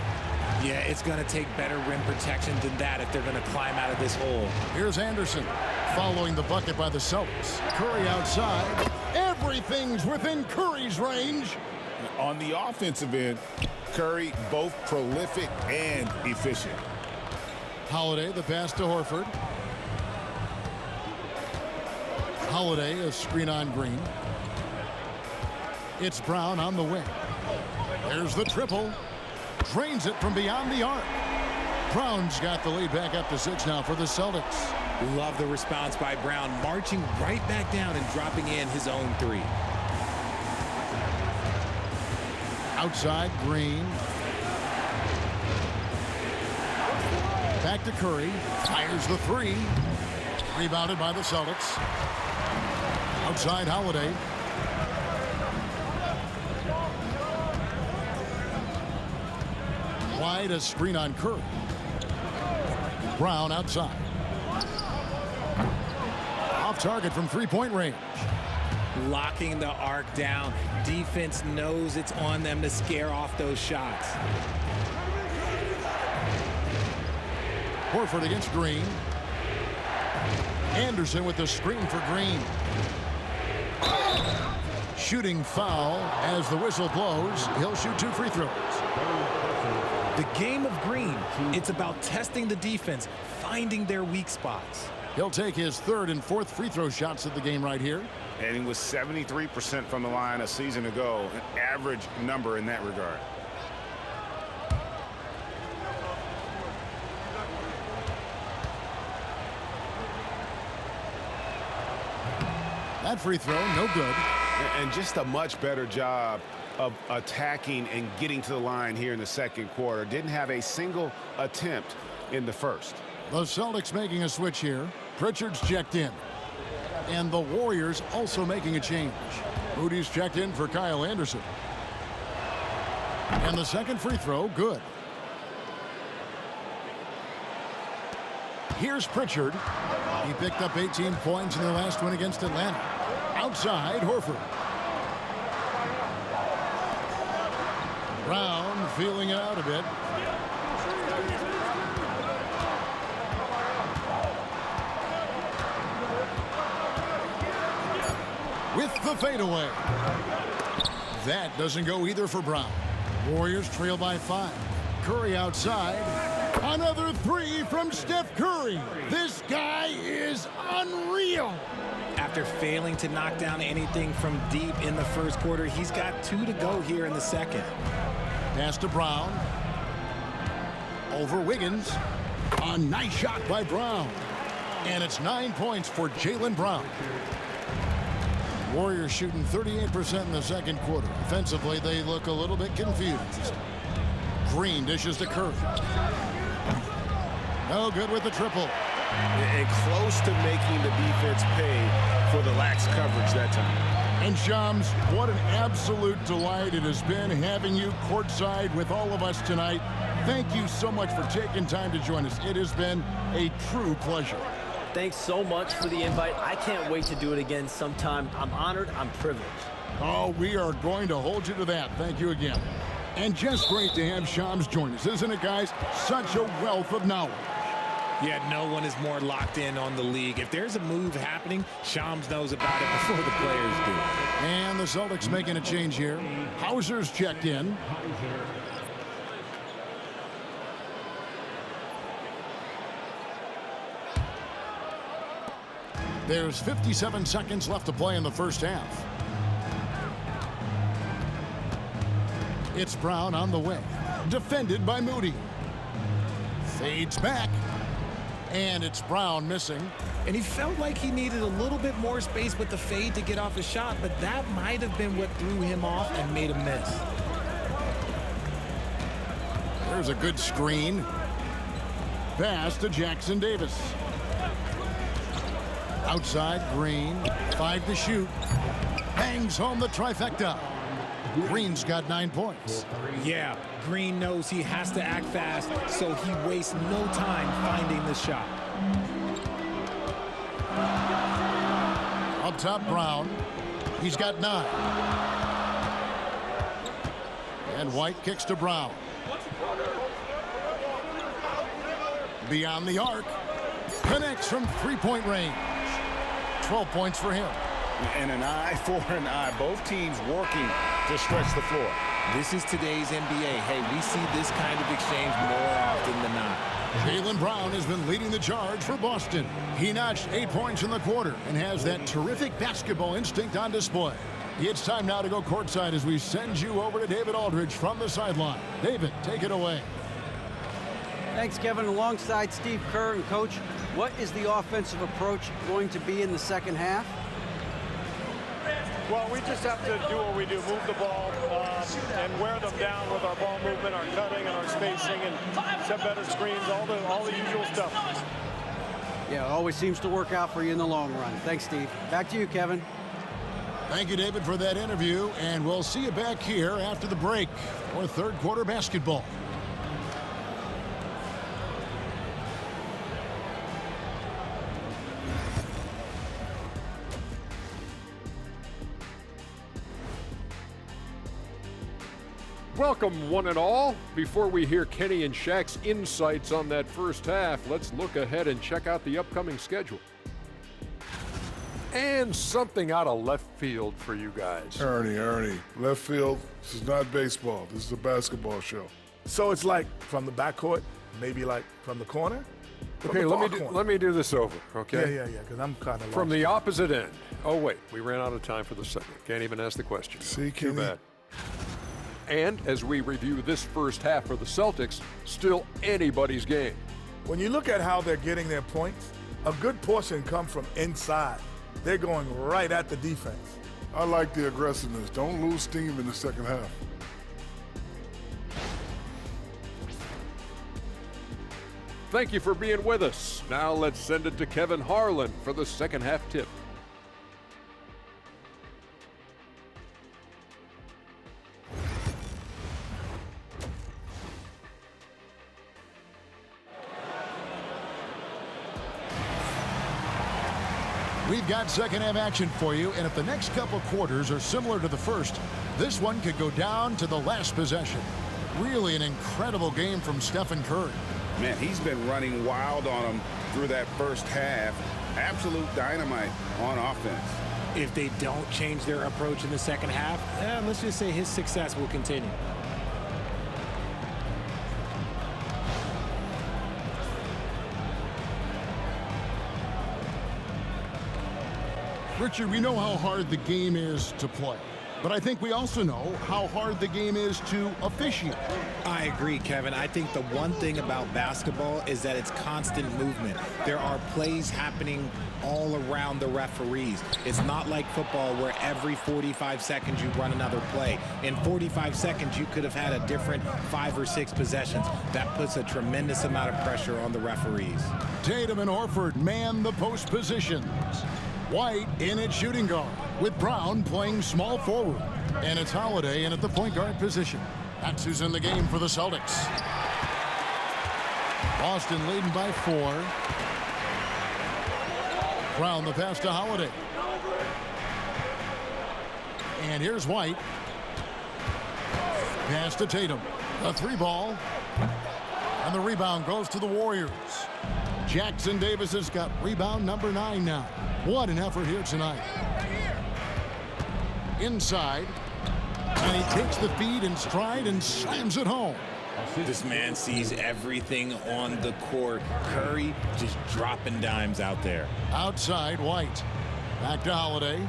Speaker 6: Yeah, it's going to take better rim protection than that if they're going to climb out of this hole.
Speaker 2: Here's Anderson following the bucket by the Celtics. Curry outside. Everything's within Curry's range.
Speaker 4: On the offensive end, Curry both prolific and efficient.
Speaker 2: Holiday, the pass to Horford. Holiday, a screen on Green. It's Brown on the wing. There's the triple. Drains it from beyond the arc. Brown's got the lead back up to 6 now for the Celtics.
Speaker 6: Love the response by Brown, marching right back down and dropping in his own three.
Speaker 2: Outside, Green. Back to Curry. Fires the three. Rebounded by the Celtics. Outside, Holiday. Wide, a screen on Curry. Brown outside. Off target from three-point range.
Speaker 6: Locking the arc down. Defense knows it's on them to scare off those shots.
Speaker 2: Horford against Green. Anderson with the screen for Green. Shooting foul as the whistle blows. He'll shoot 2 free throws.
Speaker 6: The game of Green, it's about testing the defense, finding their weak spots.
Speaker 2: He'll take his 3rd and 4th free throw shots of the game right here.
Speaker 5: And he was 73% from the line a season ago, an average number in that regard.
Speaker 2: That free throw, no good.
Speaker 5: And just a much better job of attacking and getting to the line here in the second quarter. Didn't have a single attempt in the first.
Speaker 2: The Celtics making a switch here. Pritchard's checked in. And the Warriors also making a change. Moody's checked in for Kyle Anderson. And the second free throw, good. Here's Pritchard. He picked up 18 points in their last win against Atlanta. Outside, Horford. Brown feeling it out a bit. With the fadeaway. That doesn't go either for Brown. Warriors trail by 5. Curry outside. Another 3 from Steph Curry. This guy is unreal.
Speaker 6: After failing to knock down anything from deep in the first quarter, he's got 2 to go here in the second.
Speaker 2: Pass to Brown. Over Wiggins. A nice shot by Brown. And it's 9 points for Jaylen Brown. Warriors shooting 38% in the second quarter. Offensively, they look a little bit confused. Green dishes to Curry. No good with the triple.
Speaker 5: And close to making the defense pay for the lax coverage that time.
Speaker 2: And Shams, what an absolute delight it has been having you courtside with all of us tonight. Thank you so much for taking time to join us. It has been a true pleasure.
Speaker 3: Thanks so much for the invite. I can't wait to do it again sometime. I'm honored. I'm privileged.
Speaker 2: Oh, we are going to hold you to that. Thank you again. And just great to have Shams join us, isn't it, guys? Such a wealth of knowledge.
Speaker 6: Yeah, no one is more locked in on the league. If there's a move happening, Shams knows about it before the players do.
Speaker 2: And the Celtics making a change here. Hauser's checked in. There's 57 seconds left to play in the first half. It's Brown on the way. Defended by Moody. Fades back. And it's Brown missing.
Speaker 6: And he felt like he needed a little bit more space with the fade to get off a shot, but that might have been what threw him off and made him miss.
Speaker 2: There's a good screen. Pass to Jackson Davis. Outside, Green. 5 to shoot. Bangs home the trifecta. Green's got 9 points.
Speaker 6: Yeah, Green knows he has to act fast, so he wastes no time finding the shot.
Speaker 2: Up top, Brown. He's got 9. And White kicks to Brown. Beyond the arc. Connects from three-point range. 12 points for him.
Speaker 5: And an eye for an eye. Both teams working to stretch the floor.
Speaker 6: This is today's NBA. Hey, we see this kind of exchange more often than not.
Speaker 2: Jaylen Brown has been leading the charge for Boston. He notched 8 points in the quarter and has that terrific basketball instinct on display. It's time now to go courtside as we send you over to David Aldridge from the sideline. David, take it away.
Speaker 7: Thanks, Kevin. Alongside Steve Kerr and Coach, what is the offensive approach going to be in the second half?
Speaker 9: Well, we just have to do what we do, move the ball and wear them down with our ball movement, our cutting, and our spacing, and set better screens, all the usual stuff.
Speaker 7: Yeah, it always seems to work out for you in the long run. Thanks, Steve. Back to you, Kevin.
Speaker 2: Thank you, David, for that interview, and we'll see you back here after the break for third quarter basketball.
Speaker 10: Welcome, one and all. Before we hear Kenny and Shaq's insights on that first half, let's look ahead and check out the upcoming schedule. And something out of left field for you guys.
Speaker 11: Ernie, left field, this is not baseball. This is a basketball show.
Speaker 12: So it's like from the backcourt, maybe like from the corner?
Speaker 10: Okay, let me do this over, okay?
Speaker 12: Yeah, because I'm kind of lost.
Speaker 10: From the opposite end. Oh, wait, we ran out of time for the segment. Can't even ask the question.
Speaker 11: See,
Speaker 10: Too
Speaker 11: Kenny?
Speaker 10: bad. And as we review this first half for the Celtics, still anybody's game.
Speaker 12: When you look at how they're getting their points, a good portion come from inside. They're going right at the defense.
Speaker 11: I like the aggressiveness. Don't lose steam in the second half.
Speaker 10: Thank you for being with us. Now let's send it to Kevin Harlan for the second half tip.
Speaker 2: We've got second half action for you, and if the next couple quarters are similar to the first, this one could go down to the last possession. Really an incredible game from Stephen Curry.
Speaker 5: Man, he's been running wild on them through that first half. Absolute dynamite on offense.
Speaker 6: If they don't change their approach in the second half, let's just say his success will continue.
Speaker 2: Richard, we know how hard the game is to play, but I think we also know how hard the game is to officiate.
Speaker 6: I agree, Kevin. I think the one thing about basketball is that it's constant movement. There are plays happening all around the referees. It's not like football where every 45 seconds you run another play. In 45 seconds, you could have had a different 5 or 6 possessions. That puts a tremendous amount of pressure on the referees.
Speaker 2: Tatum and Horford man the post positions. White in at shooting guard, with Brown playing small forward. And it's Holiday in at the point guard position. That's who's in the game for the Celtics. Boston leading by 4. Brown the pass to Holiday. And here's White. Pass to Tatum. A 3-ball. And the rebound goes to the Warriors. Jackson Davis has got rebound number 9 now. What an effort here tonight. Inside. And he takes the feed in stride and slams it home.
Speaker 6: This man sees everything on the court. Curry just dropping dimes out there.
Speaker 2: Outside, White. Back to Holiday.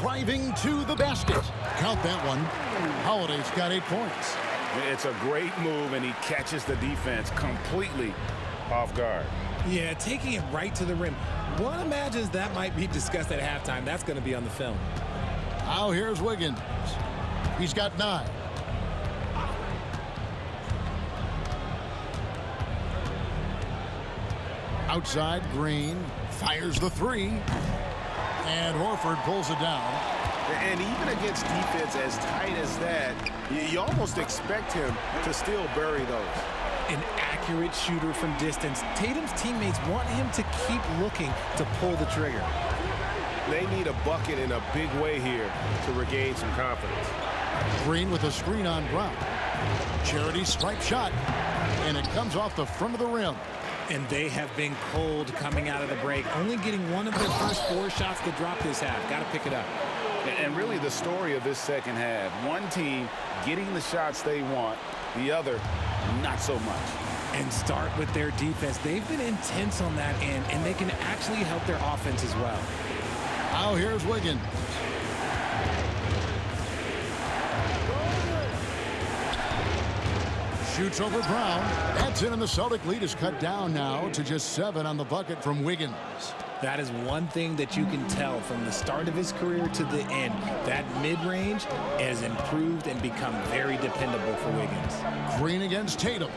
Speaker 2: Driving to the basket. Count that one. Holiday's got 8 points.
Speaker 5: It's a great move, and he catches the defense completely off guard.
Speaker 6: Yeah, taking it right to the rim. One imagines that might be discussed at halftime. That's going to be on the film.
Speaker 2: Now here's Wiggins. He's got 9. Outside, Green. Fires the three. And Horford pulls it down.
Speaker 5: And even against defense as tight as that, you almost expect him to still bury those.
Speaker 6: An accurate shooter from distance. Tatum's teammates want him to keep looking to pull the trigger.
Speaker 5: They need a bucket in a big way here to regain some confidence.
Speaker 2: Green with a screen on Brown. Charity stripe shot. And it comes off the front of the rim.
Speaker 6: And they have been cold coming out of the break. Only getting one of their first 4 shots to drop this half. Got to pick it up.
Speaker 5: And really the story of this second half, one team getting the shots they want, the other not so much.
Speaker 6: And start with their defense. They've been intense on that end, and they can actually help their offense as well.
Speaker 2: Now here's Wiggins. Shoots over Brown. That's in, and the Celtic lead is cut down now to just 7 on the bucket from Wiggins.
Speaker 6: That is one thing that you can tell from the start of his career to the end. That mid-range has improved and become very dependable for Wiggins.
Speaker 2: Green against Tatum.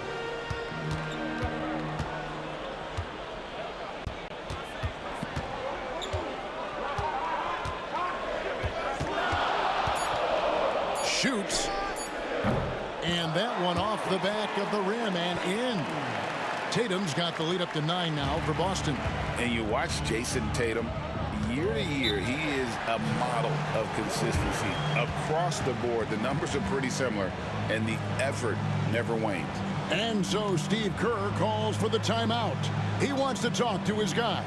Speaker 2: Shoots. And that one off the back of the rim and in. Tatum's got the lead up to 9 now for Boston.
Speaker 5: And you watch Jason Tatum, year to year, he is a model of consistency. Across the board, the numbers are pretty similar, and the effort never wanes.
Speaker 2: And so Steve Kerr calls for the timeout. He wants to talk to his guys.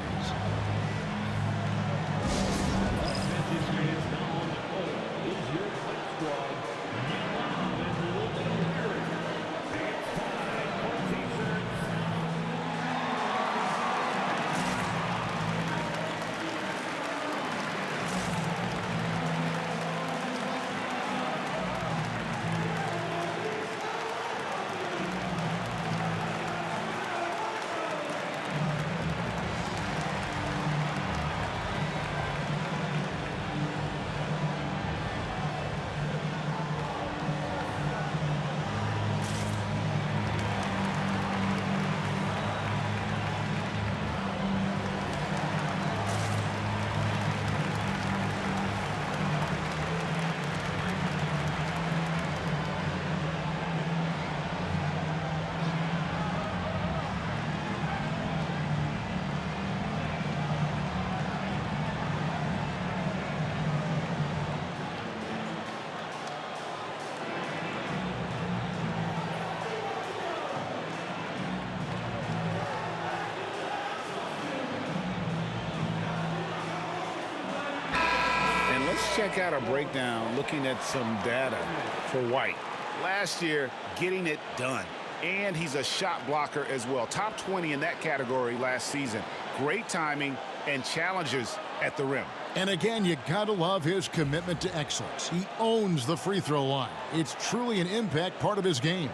Speaker 5: Let's check out a breakdown looking at some data for White. Last year, getting it done. And he's a shot blocker as well. Top 20 in that category last season. Great timing and challenges at the rim.
Speaker 2: And again, you gotta love his commitment to excellence. He owns the free throw line. It's truly an impact part of his game.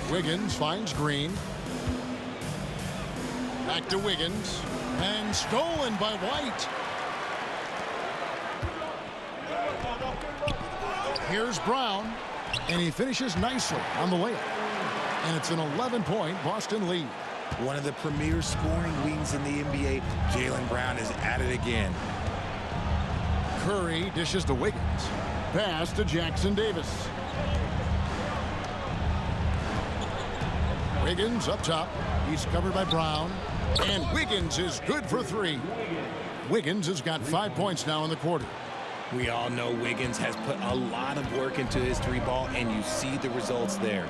Speaker 2: Wiggins finds Green. Back to Wiggins. And stolen by White. Here's Brown. And he finishes nicely on the layup. And it's an 11-point Boston lead.
Speaker 6: One of the premier scoring wings in the NBA, Jaylen Brown is at it again.
Speaker 2: Curry dishes to Wiggins. Pass to Jackson Davis. Wiggins up top. He's covered by Brown. And Wiggins is good for 3. Wiggins has got 5 points now in the quarter.
Speaker 6: We all know Wiggins has put a lot of work into his 3-ball, and you see the results there.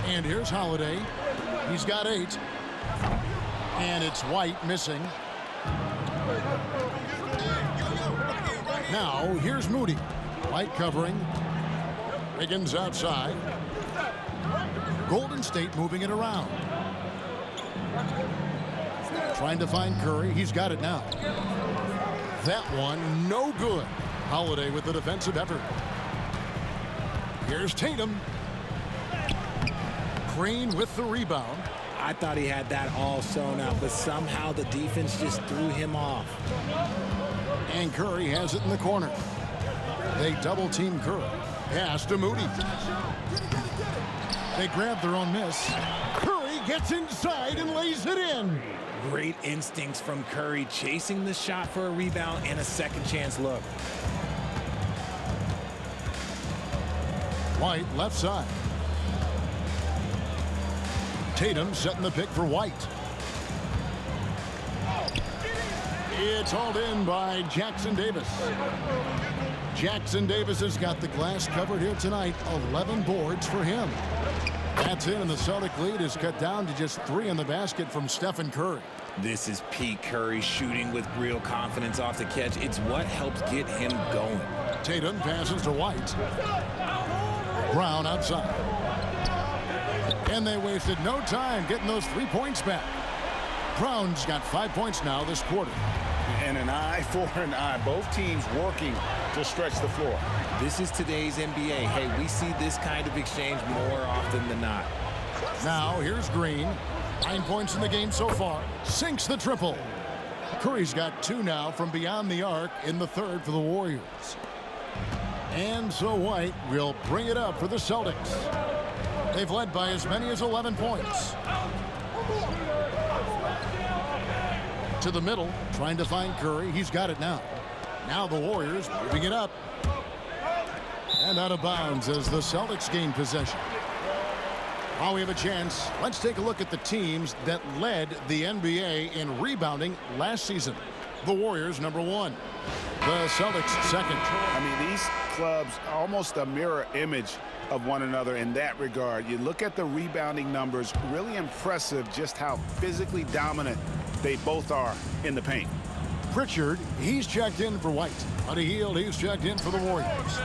Speaker 2: And here's Holiday. He's got 8. And it's White missing. Now here's Moody. White covering. Wiggins outside. Golden State moving it around. Trying to find Curry. He's got it now. That one, no good. Holiday with the defensive effort. Here's Tatum. Green with the rebound.
Speaker 6: I thought he had that all sewn up, but somehow the defense just threw him off.
Speaker 2: And Curry has it in the corner. They double-team Curry. Pass to Moody. They grab their own miss. Curry gets inside and lays it in.
Speaker 6: Great instincts from Curry, chasing the shot for a rebound and a second chance look.
Speaker 2: White left side. Tatum setting the pick for White. It's hauled in by Jackson Davis. Jackson Davis has got the glass covered here tonight. 11 boards for him. That's it, and the Celtic lead is cut down to just 3 in the basket from Stephen Curry.
Speaker 6: This is Pete Curry shooting with real confidence off the catch. It's what helps get him going.
Speaker 2: Tatum passes to White. Brown outside. And they wasted no time getting those 3 points back. Brown's got 5 points now this quarter.
Speaker 5: And an eye for an eye. Both teams working to stretch the floor.
Speaker 6: This is today's NBA. Hey, we see this kind of exchange more often than not.
Speaker 2: Now, here's Green. 9 points in the game so far. Sinks the triple. Curry's got 2 now from beyond the arc in the third for the Warriors. And so White will bring it up for the Celtics. They've led by as many as 11 points. To the middle, trying to find Curry. He's got it now. Now the Warriors moving it up. And out of bounds as the Celtics gain possession. While we have a chance, let's take a look at the teams that led the NBA in rebounding last season. The Warriors, number 1. The Celtics, second.
Speaker 5: I mean, these clubs are almost a mirror image of one another in that regard. You look at the rebounding numbers, really impressive just how physically dominant they both are in the paint.
Speaker 2: Pritchard, he's checked in for White. Buddy Hield, he's checked in for the Warriors.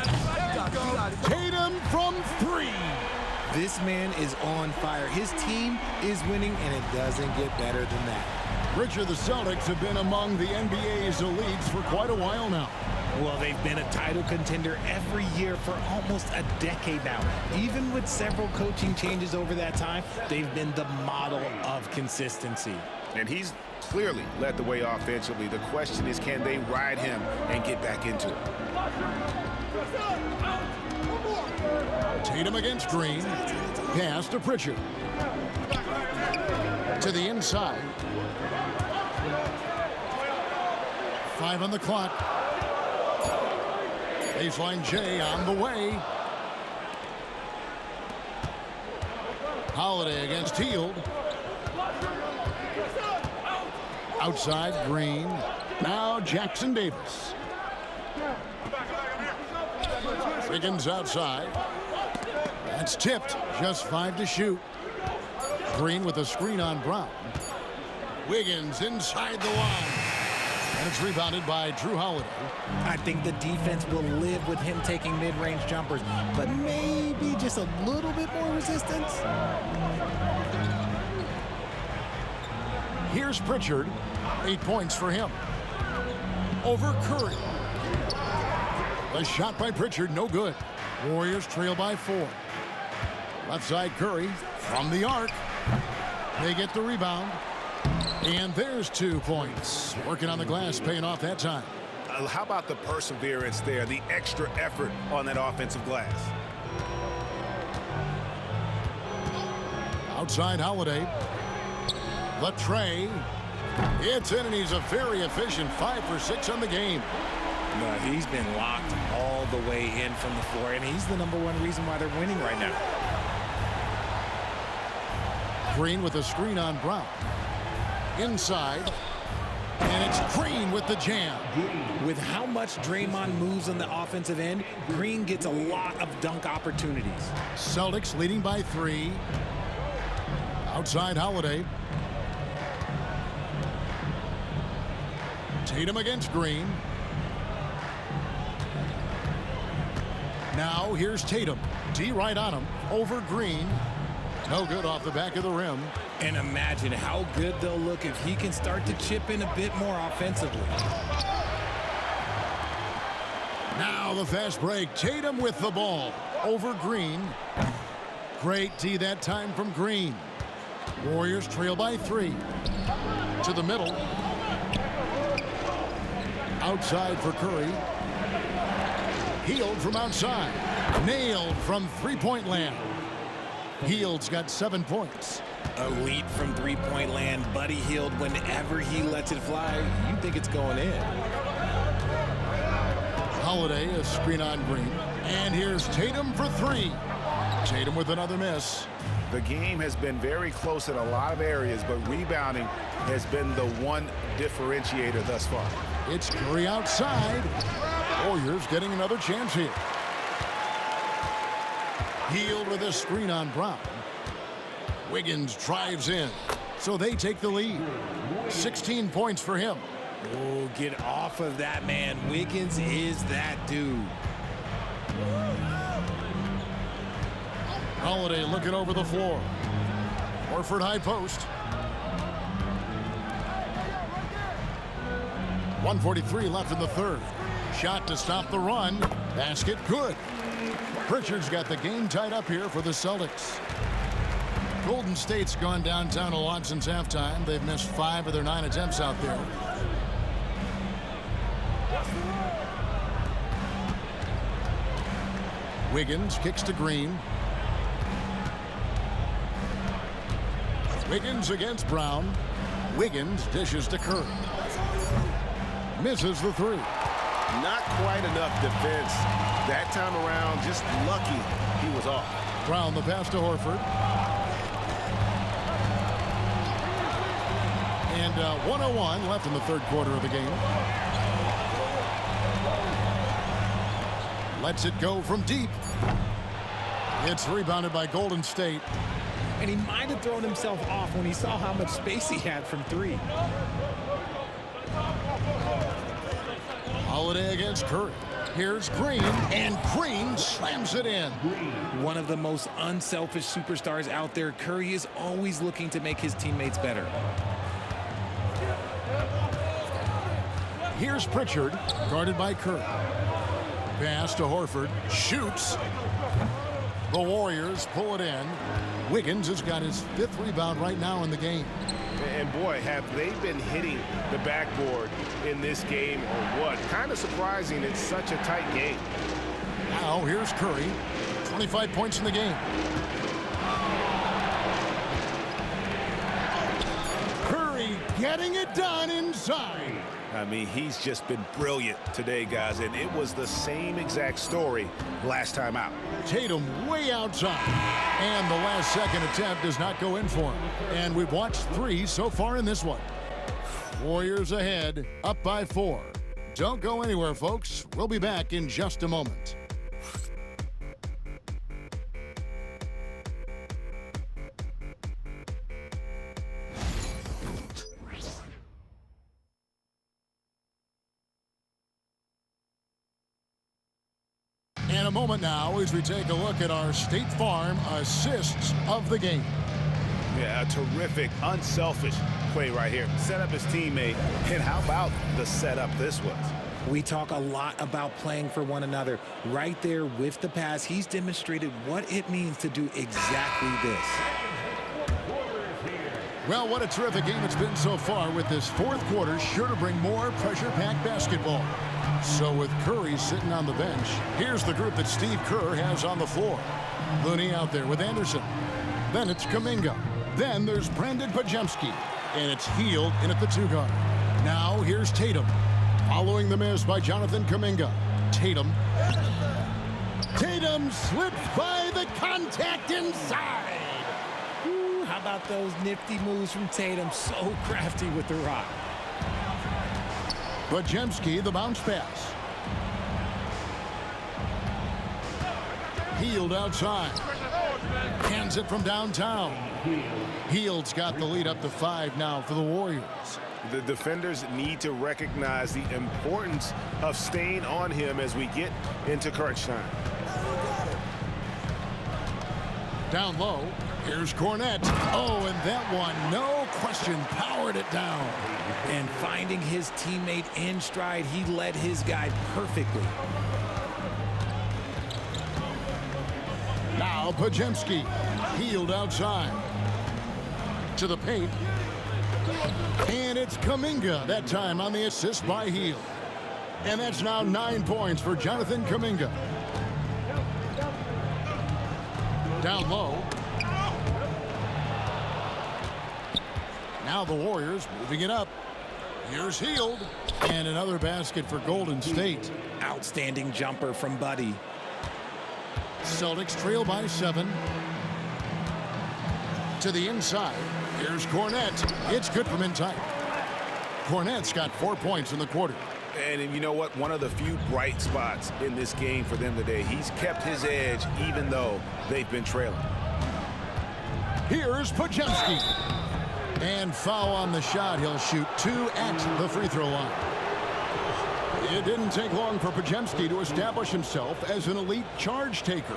Speaker 2: Tatum from 3.
Speaker 6: This man is on fire. His team is winning, and it doesn't get better than that.
Speaker 2: Pritchard, the Celtics have been among the NBA's elites for quite a while now.
Speaker 6: Well, they've been a title contender every year for almost a decade now. Even with several coaching changes over that time, they've been the model of consistency.
Speaker 5: And he's clearly led the way offensively. The question is, can they ride him and get back into it?
Speaker 2: Tatum against Green. Pass to Pritchard. To the inside. 5 on the clock. Baseline J on the way. Holiday against Hield. Outside Green. Now Jackson Davis. Wiggins outside. That's tipped. Just 5 to shoot. Green with a screen on Brown. Wiggins inside the line. And it's rebounded by Drew Holiday.
Speaker 6: I think the defense will live with him taking mid-range jumpers, but maybe just a little bit more resistance.
Speaker 2: Here's Pritchard. 8 points for him. Over Curry. The shot by Pritchard, no good. Warriors trail by 4. Left side Curry from the arc. They get the rebound. And there's 2 points. Working on the glass, paying off that time.
Speaker 5: How about the perseverance there, the extra effort on that offensive glass?
Speaker 2: Outside Holiday. The tray. It's in, and he's a very efficient 5 for 6 on the game.
Speaker 6: No, he's been locked all the way in from the floor, and he's the #1 reason why they're winning right now.
Speaker 2: Green with a screen on Brown. Inside. And it's Green with the jam.
Speaker 6: With how much Draymond moves on the offensive end, Green gets a lot of dunk opportunities.
Speaker 2: Celtics leading by 3. Outside Holiday. Tatum against Green. Now here's Tatum. D right on him. Over Green. No good off the back of the rim.
Speaker 6: And imagine how good they'll look if he can start to chip in a bit more offensively.
Speaker 2: Now the fast break. Tatum with the ball. Over Green. Great D that time from Green. Warriors trail by 3. To the middle. Outside for Curry. Healed from outside. Nailed from three-point land. Hield's got 7 points.
Speaker 6: Elite from three-point land. Buddy Hield, whenever he lets it fly, you think it's going in.
Speaker 2: Holiday, a screen on Green. And here's Tatum for three. Tatum with another miss.
Speaker 5: The game has been very close in a lot of areas, but rebounding has been the one differentiator thus far.
Speaker 2: It's Curry outside. Warriors getting another chance here. Hield with a screen on Brown. Wiggins drives in, so they take the lead. 16 points for him.
Speaker 6: Oh, get off of that, man. Wiggins is that dude.
Speaker 2: Holiday looking over the floor. Horford high post. 1:43 left in the third. Shot to stop the run. Basket good. Pritchard's got the game tied up here for the Celtics. Golden State's gone downtown a lot since halftime. They've missed 5 of their 9 attempts out there. Wiggins kicks to Green. Wiggins against Brown. Wiggins dishes to Curry. Misses the three.
Speaker 5: Not quite enough defense that time around. Just lucky he was off.
Speaker 2: Brown the pass to Horford. And 1:01 left in the third quarter of the game. Lets it go from deep. It's rebounded by Golden State.
Speaker 6: And he might have thrown himself off when he saw how much space he had from three.
Speaker 2: Holiday against Curry. Here's Green, and Green slams it in.
Speaker 6: One of the most unselfish superstars out there. Curry is always looking to make his teammates better.
Speaker 2: Here's Pritchard, guarded by Curry. Pass to Horford. Shoots. The Warriors pull it in. Wiggins has got his 5th rebound right now in the game.
Speaker 5: And boy, have they been hitting the backboard in this game or what? Kind of surprising it's such a tight game.
Speaker 2: Now here's Curry. 25 points in the game. Curry getting it done inside.
Speaker 5: I mean, he's just been brilliant today, guys, and it was the same exact story last time out.
Speaker 2: Tatum way outside, and the last second attempt does not go in for him. And we've watched 3 so far in this one. Warriors ahead, up by 4. Don't go anywhere, folks. We'll be back in just a moment. In a moment now as we take a look at our State Farm assists of the game.
Speaker 5: Yeah, a terrific, unselfish play right here. Set up his teammate, and how about the setup this was?
Speaker 6: We talk a lot about playing for one another. Right there with the pass, he's demonstrated what it means to do exactly this.
Speaker 2: Well, what a terrific game it's been so far, with this fourth quarter sure to bring more pressure-packed basketball. So with Curry sitting on the bench, here's the group that Steve Kerr has on the floor. Looney out there with Anderson. Then it's Kuminga. Then there's Brandon Podziemski. And it's Hield in at the 2 guard. Now here's Tatum. Following the miss by Jonathan Kuminga. Tatum slips by the contact inside.
Speaker 6: Ooh, how about those nifty moves from Tatum? So crafty with the rock.
Speaker 2: Podziemski, the bounce pass. Hield outside. Hands it from downtown. Hield's got the lead up to 5 now for the Warriors.
Speaker 5: The defenders need to recognize the importance of staying on him as we get into crunch time.
Speaker 2: Down low, here's Cornette. Oh, and that one, no question, powered it down.
Speaker 6: And finding his teammate in stride, he led his guy perfectly.
Speaker 2: Now Podziemski, Hield outside. To the paint. And it's Kuminga, that time on the assist by Hield. And that's now 9 points for Jonathan Kuminga. Down low. Now the Warriors moving it up. Here's Hield. And another basket for Golden State.
Speaker 6: Outstanding jumper from Buddy.
Speaker 2: Celtics trail by 7. To the inside. Here's Cornette. It's good from inside. Cornette's got 4 points in the quarter.
Speaker 5: And you know what? One of the few bright spots in this game for them today. He's kept his edge even though they've been trailing.
Speaker 2: Here's Podziemski. And foul on the shot. He'll shoot 2 at the free throw line. It didn't take long for Podziemski to establish himself as an elite charge taker.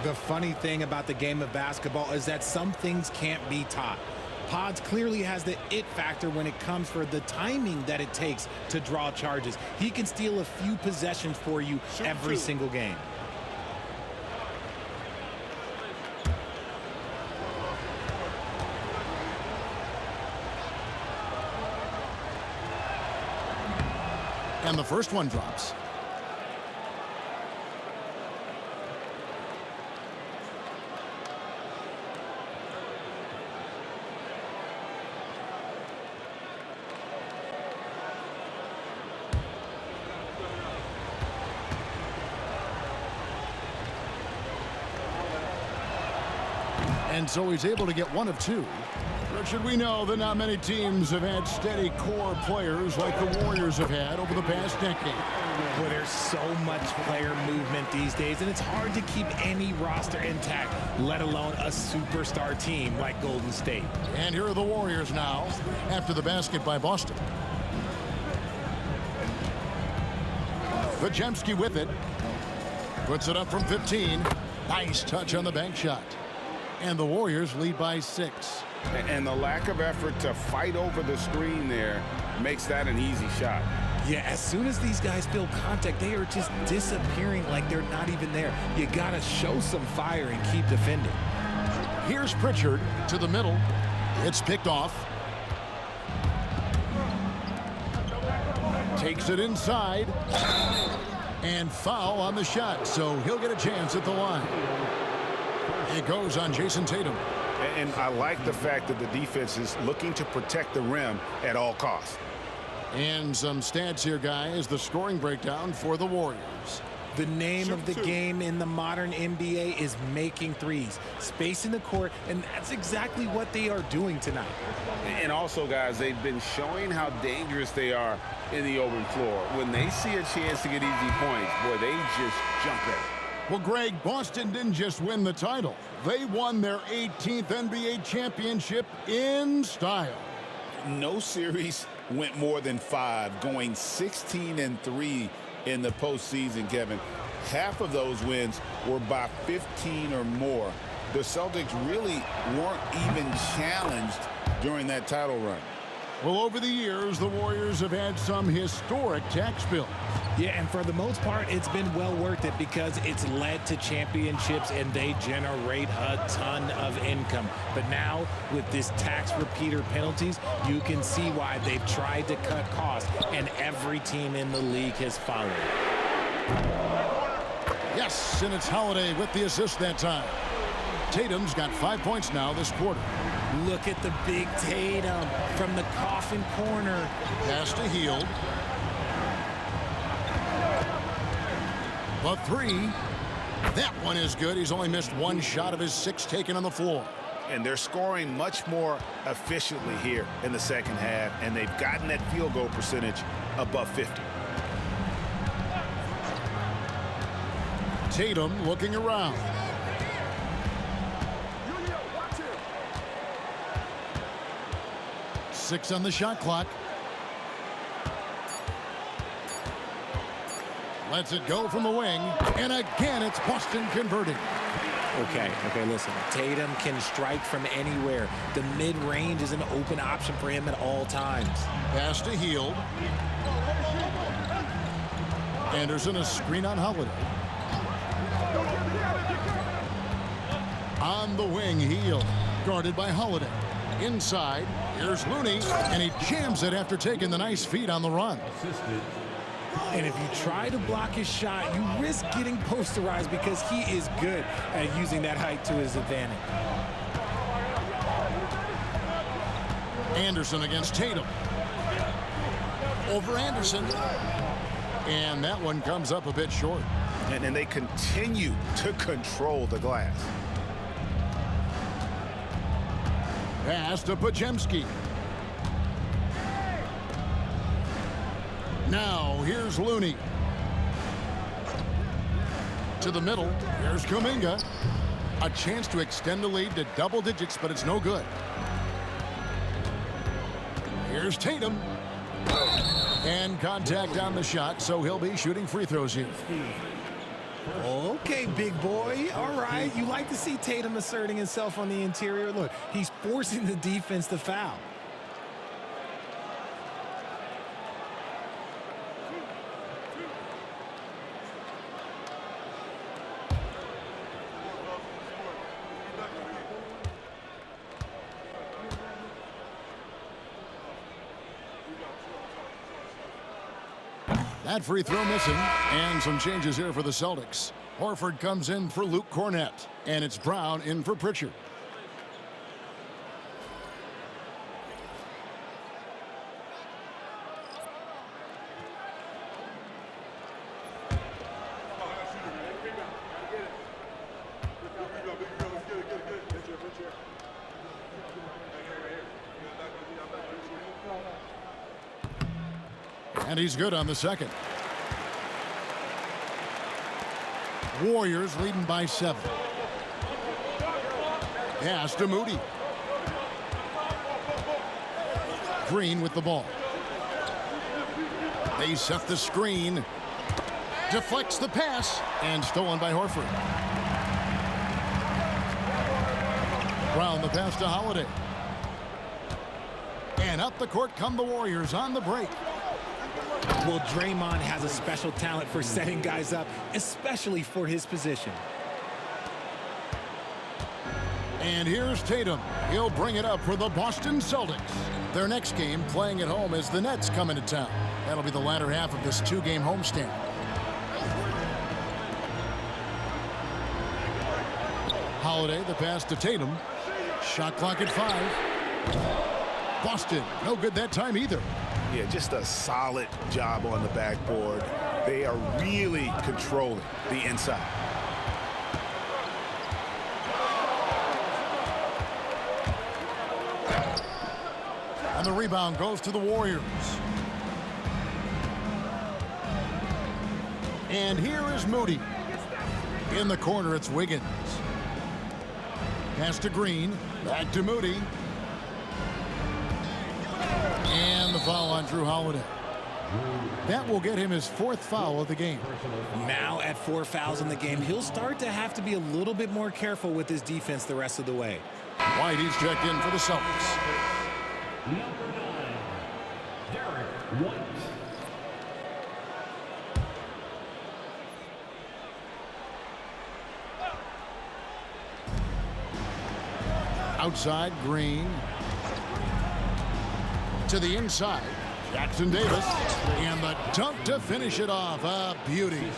Speaker 6: The funny thing about the game of basketball is that some things can't be taught. Pods clearly has the it factor when it comes for the timing that it takes to draw charges. He can steal a few possessions for you every single game.
Speaker 2: And the first one drops. And so he's able to get 1 of 2. Richard, we know that not many teams have had steady core players like the Warriors have had over the past decade.
Speaker 6: Well, there's so much player movement these days, and it's hard to keep any roster intact, let alone a superstar team like Golden State.
Speaker 2: And here are the Warriors now after the basket by Boston. Podziemski with it. Puts it up from 15. Nice touch on the bank shot. And the Warriors lead by 6.
Speaker 4: And the lack of effort to fight over the screen there makes that an easy shot.
Speaker 6: Yeah, as soon as these guys feel contact, they are just disappearing like they're not even there. You got to show some fire and keep defending.
Speaker 2: Here's Pritchard to the middle. It's picked off. Takes it inside. And foul on the shot, so he'll get a chance at the line. It goes on Jason Tatum.
Speaker 5: And I like the fact that the defense is looking to protect the rim at all costs.
Speaker 2: And some stats here, guys. The scoring breakdown for the Warriors.
Speaker 6: The name of the game in the modern NBA is making threes, spacing the court, and that's exactly what they are doing tonight.
Speaker 4: And also, guys, they've been showing how dangerous they are in the open floor. When they see a chance to get easy points, boy, they just jump at it.
Speaker 2: Well, Greg, Boston didn't just win the title. They won their 18th NBA championship in style.
Speaker 4: No series went more than 5, going 16-3 in the postseason, Kevin. Half of those wins were by 15 or more. The Celtics really weren't even challenged during that title run.
Speaker 2: Well, over the years, the Warriors have had some historic tax bills.
Speaker 6: Yeah, and for the most part, it's been well worth it because it's led to championships and they generate a ton of income. But now, with this tax repeater penalties, you can see why they've tried to cut costs, and every team in the league has followed.
Speaker 2: Yes, and it's Holiday with the assist that time. Tatum's got 5 points now this quarter.
Speaker 6: Look at the big Tatum from the coffin corner.
Speaker 2: Pass to Hield. The 3. That one is good. He's only missed 1 shot of his 6 taken on the floor.
Speaker 5: And they're scoring much more efficiently here in the second half, and they've gotten that field goal percentage above 50.
Speaker 2: Tatum looking around. Six on the shot clock. Lets it go from the wing. And again, it's Boston converting.
Speaker 6: Okay, listen. Tatum can strike from anywhere. The mid-range is an open option for him at all times.
Speaker 2: Pass to Hield. Anderson, a screen on Holiday. On the wing, Hield. Guarded by Holiday. Inside, here's Looney, and he jams it after taking the nice feed on the run.
Speaker 6: And if you try to block his shot, you risk getting posterized because he is good at using that height to his advantage.
Speaker 2: Anderson against Tatum. Over Anderson. And that one comes up a bit short.
Speaker 5: And then they continue to control the glass.
Speaker 2: Pass to Pajemski. Now, here's Looney. To the middle. Here's Kuminga. A chance to extend the lead to double digits, but it's no good. Here's Tatum. And contact on the shot, so he'll be shooting free throws here.
Speaker 6: Okay, big boy. All right. You like to see Tatum asserting himself on the interior. Look, he's forcing the defense to foul.
Speaker 2: That free throw missing, and some changes here for the Celtics. Horford comes in for Luke Cornett, and it's Brown in for Pritchard. And he's good on the second. Warriors leading by 7. Pass to Moody. Green with the ball. They set the screen. Deflects the pass. And stolen by Horford. Brown the pass to Holiday. And up the court come the Warriors on the break.
Speaker 6: Well, Draymond has a special talent for setting guys up, especially for his position.
Speaker 2: And here's Tatum. He'll bring it up for the Boston Celtics. Their next game playing at home as the Nets come into town. That'll be the latter half of this 2-game homestand. Holiday, the pass to Tatum. Shot clock at 5. Boston, no good that time either.
Speaker 5: Yeah, just a solid job on the backboard. They are really controlling the inside.
Speaker 2: And the rebound goes to the Warriors. And here is Moody. In the corner, it's Wiggins. Pass to Green. Back to Moody. And the foul on Drew Holiday. That will get him his 4th foul of the game.
Speaker 6: Now at 4 fouls in the game, he'll start to have to be a little bit more careful with his defense the rest of the way.
Speaker 2: White, he's checked in for the Celtics.
Speaker 8: Number 9, Derek White.
Speaker 2: Outside, Green. To the inside, Jackson Davis. And the dunk to finish it off. A beauty.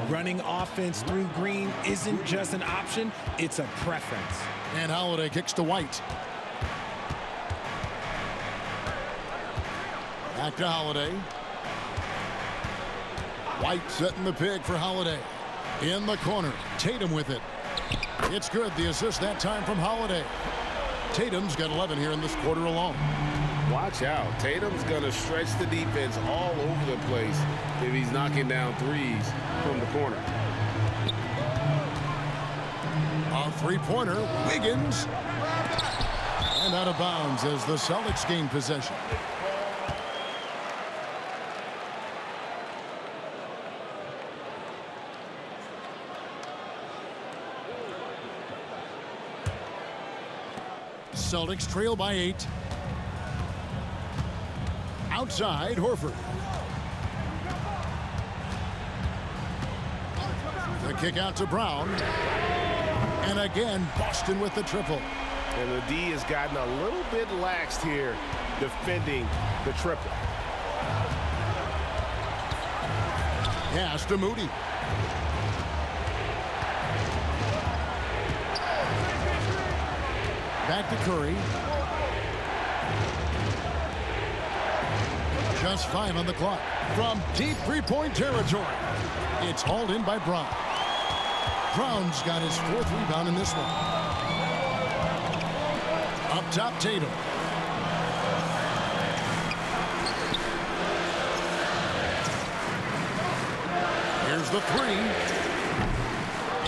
Speaker 6: Running offense through Green isn't just an option, it's a preference.
Speaker 2: And Holiday kicks to White. Back to Holiday. White setting the pick for Holiday. In the corner, Tatum with it. It's good, the assist that time from Holiday. Tatum's got 11 here in this quarter alone.
Speaker 13: Watch out. Tatum's going to stretch the defense all over the place if he's knocking down threes from the corner.
Speaker 2: A three-pointer, Wiggins. And out of bounds as the Celtics gain possession. Celtics trail by 8. Outside, Horford. The kick out to Brown. And again, Boston with the triple.
Speaker 5: And the D has gotten a little bit laxed here defending the triple.
Speaker 2: Pass to Moody. Back to Curry. Just 5 on the clock. From deep three-point territory, it's hauled in by Brown. Brown's got his 4th rebound in this one. Up top, Tatum. Here's the 3.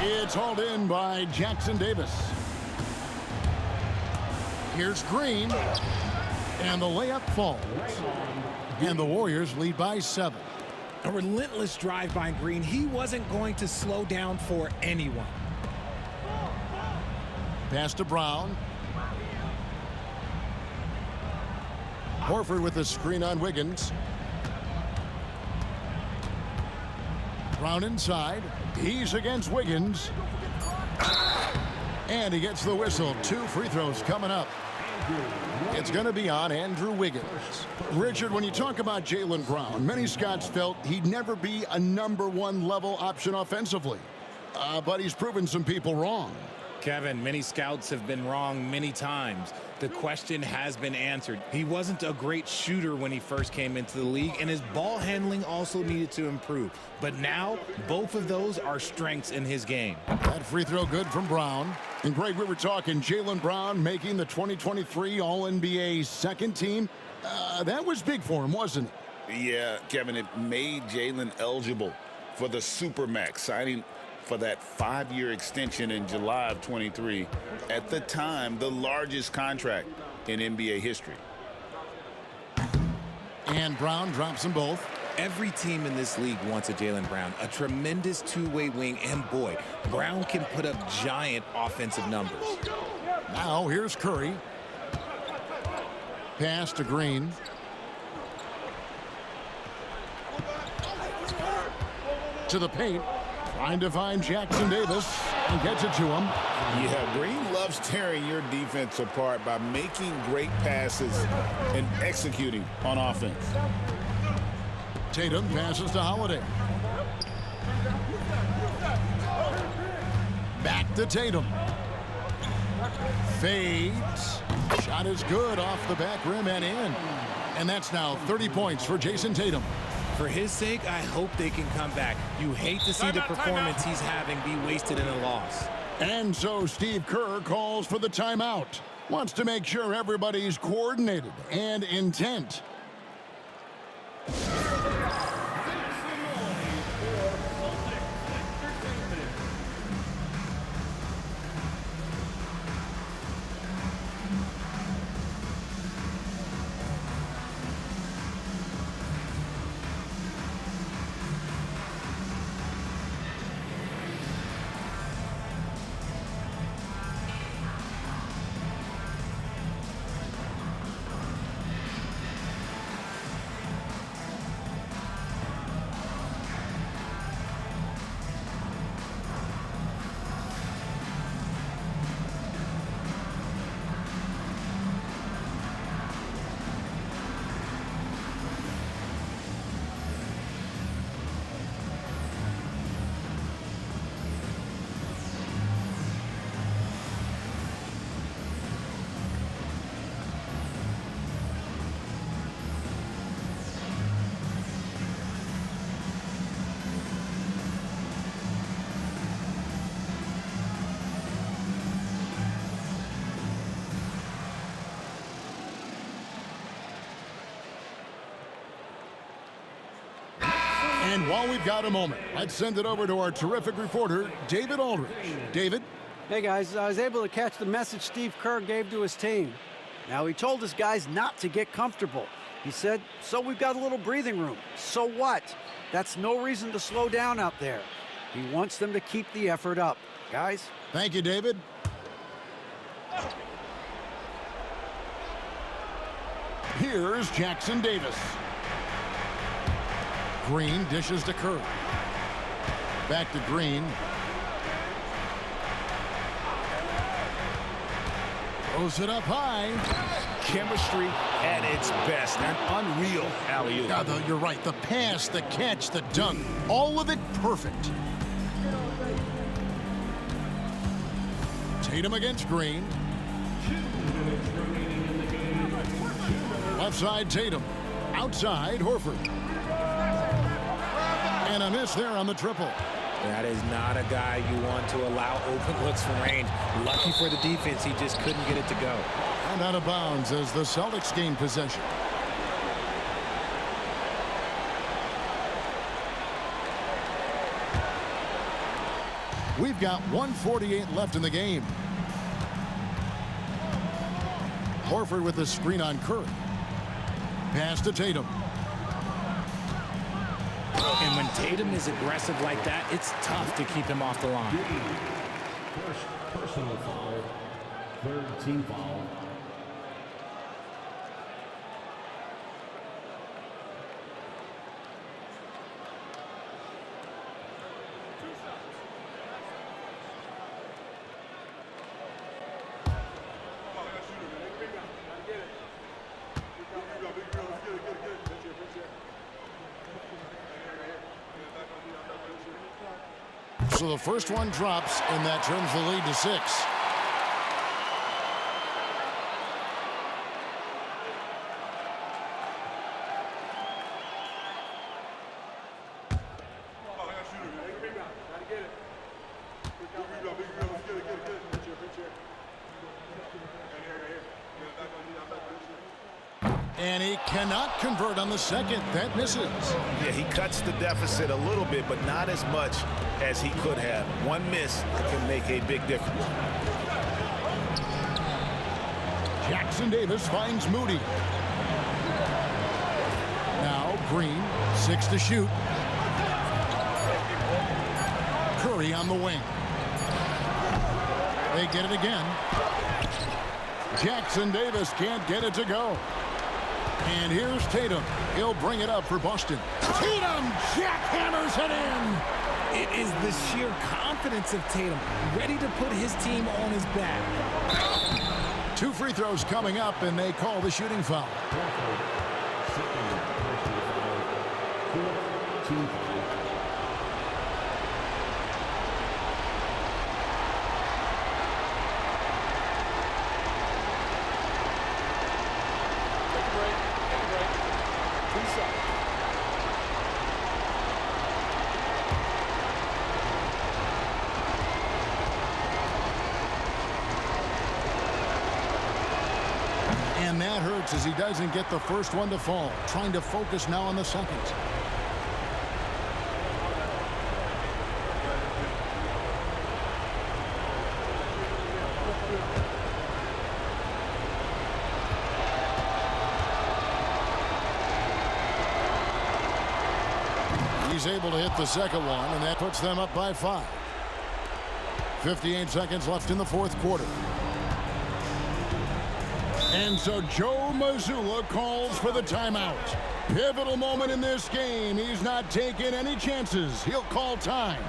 Speaker 2: It's hauled in by Jackson Davis. Here's Green. And the layup falls. And the Warriors lead by 7.
Speaker 6: A relentless drive by Green. He wasn't going to slow down for anyone.
Speaker 2: Pass to Brown. Horford with the screen on Wiggins. Brown inside. He's against Wiggins. And he gets the whistle. 2 free throws coming up. It's going to be on Andrew Wiggins. Richard, when you talk about Jaylen Brown, many Scots felt he'd never be a #1 level option offensively. But he's proven some people wrong.
Speaker 6: Kevin, many scouts have been wrong many times. The question has been answered. He wasn't a great shooter when he first came into the league, and his ball handling also needed to improve. But now, both of those are strengths in his game.
Speaker 2: That free throw good from Brown. And Greg, we were talking Jaylen Brown making the 2023 All-NBA second team. That was big for him, wasn't it?
Speaker 4: Yeah, Kevin, it made Jaylen eligible for the Supermax, signing for that 5-year extension in July of 23. At the time, the largest contract in NBA history.
Speaker 2: And Brown drops them both.
Speaker 6: Every team in this league wants a Jaylen Brown, a tremendous two-way wing, and boy, Brown can put up giant offensive numbers.
Speaker 2: Now here's Curry. Pass to Green. To the paint. Trying to find Jackson Davis and gets it to him.
Speaker 4: Yeah, Green loves tearing your defense apart by making great passes and executing on offense.
Speaker 2: Tatum passes to Holiday. Back to Tatum. Fades. Shot is good off the back rim and in. And that's now 30 points for Jason Tatum.
Speaker 6: For his sake, I hope they can come back. You hate to see the performance he's having be wasted in a loss.
Speaker 2: And so Steve Kerr calls for the timeout. Wants to make sure everybody's coordinated and intent. And while we've got a moment, let's send it over to our terrific reporter, David Aldridge. David?
Speaker 7: Hey, guys, I was able to catch the message Steve Kerr gave to his team. Now, he told his guys not to get comfortable. He said, so we've got a little breathing room. So what? That's no reason to slow down out there. He wants them to keep the effort up. Guys?
Speaker 2: Thank you, David. Here's Jackson Davis. Green dishes to Curry. Back to Green. Throws it up high.
Speaker 5: chemistry at its best. An unreal alley-oop.
Speaker 2: Yeah, you're right. The pass, the catch, the dunk, all of it perfect. Tatum against Green. Left side, Tatum. Outside, Horford. And a miss there on the triple.
Speaker 6: That is not a guy you want to allow open looks from range. Lucky for the defense, he just couldn't get it to go.
Speaker 2: And out of bounds as the Celtics gain possession. We've got 1:48 left in the game. Horford with the screen on Curry. Pass to Tatum.
Speaker 6: And when Tatum is aggressive like that, it's tough to keep him off the line.
Speaker 8: First personal foul. Third team foul.
Speaker 2: So the first one drops, and that turns the lead to 6. And he cannot convert on the second. That misses.
Speaker 5: Yeah, he cuts the deficit a little bit, but not as much as he could have. One miss can make a big difference.
Speaker 2: Jackson Davis finds Moody. Now Green, 6 to shoot. Curry on the wing. They get it again. Jackson Davis can't get it to go. And here's Tatum. He'll bring it up for Boston. Tatum jackhammers it in.
Speaker 6: It is the sheer confidence of Tatum, ready to put his team on his back.
Speaker 2: 2 free throws coming up, and they call the shooting foul.
Speaker 8: Team foul.
Speaker 2: And that hurts as he doesn't get the first one to fall. Trying to focus now on the second. He's able to hit the second one, and that puts them up by 5. 58 seconds left in the fourth quarter. And so Joe Mazzulla calls for the timeout. Pivotal moment in this game. He's not taking any chances. He'll call time.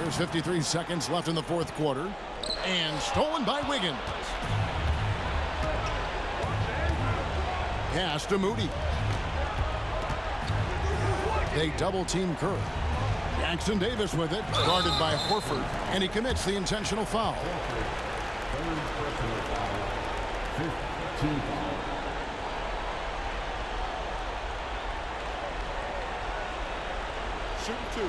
Speaker 2: There's 53 seconds left in the fourth quarter. And stolen by Wiggins. Pass to Moody. They double-team Curry. Jackson Davis with it, guarded by Horford, and he commits the intentional foul.
Speaker 8: Third personal foul. 15 foul.
Speaker 9: Shoot 2.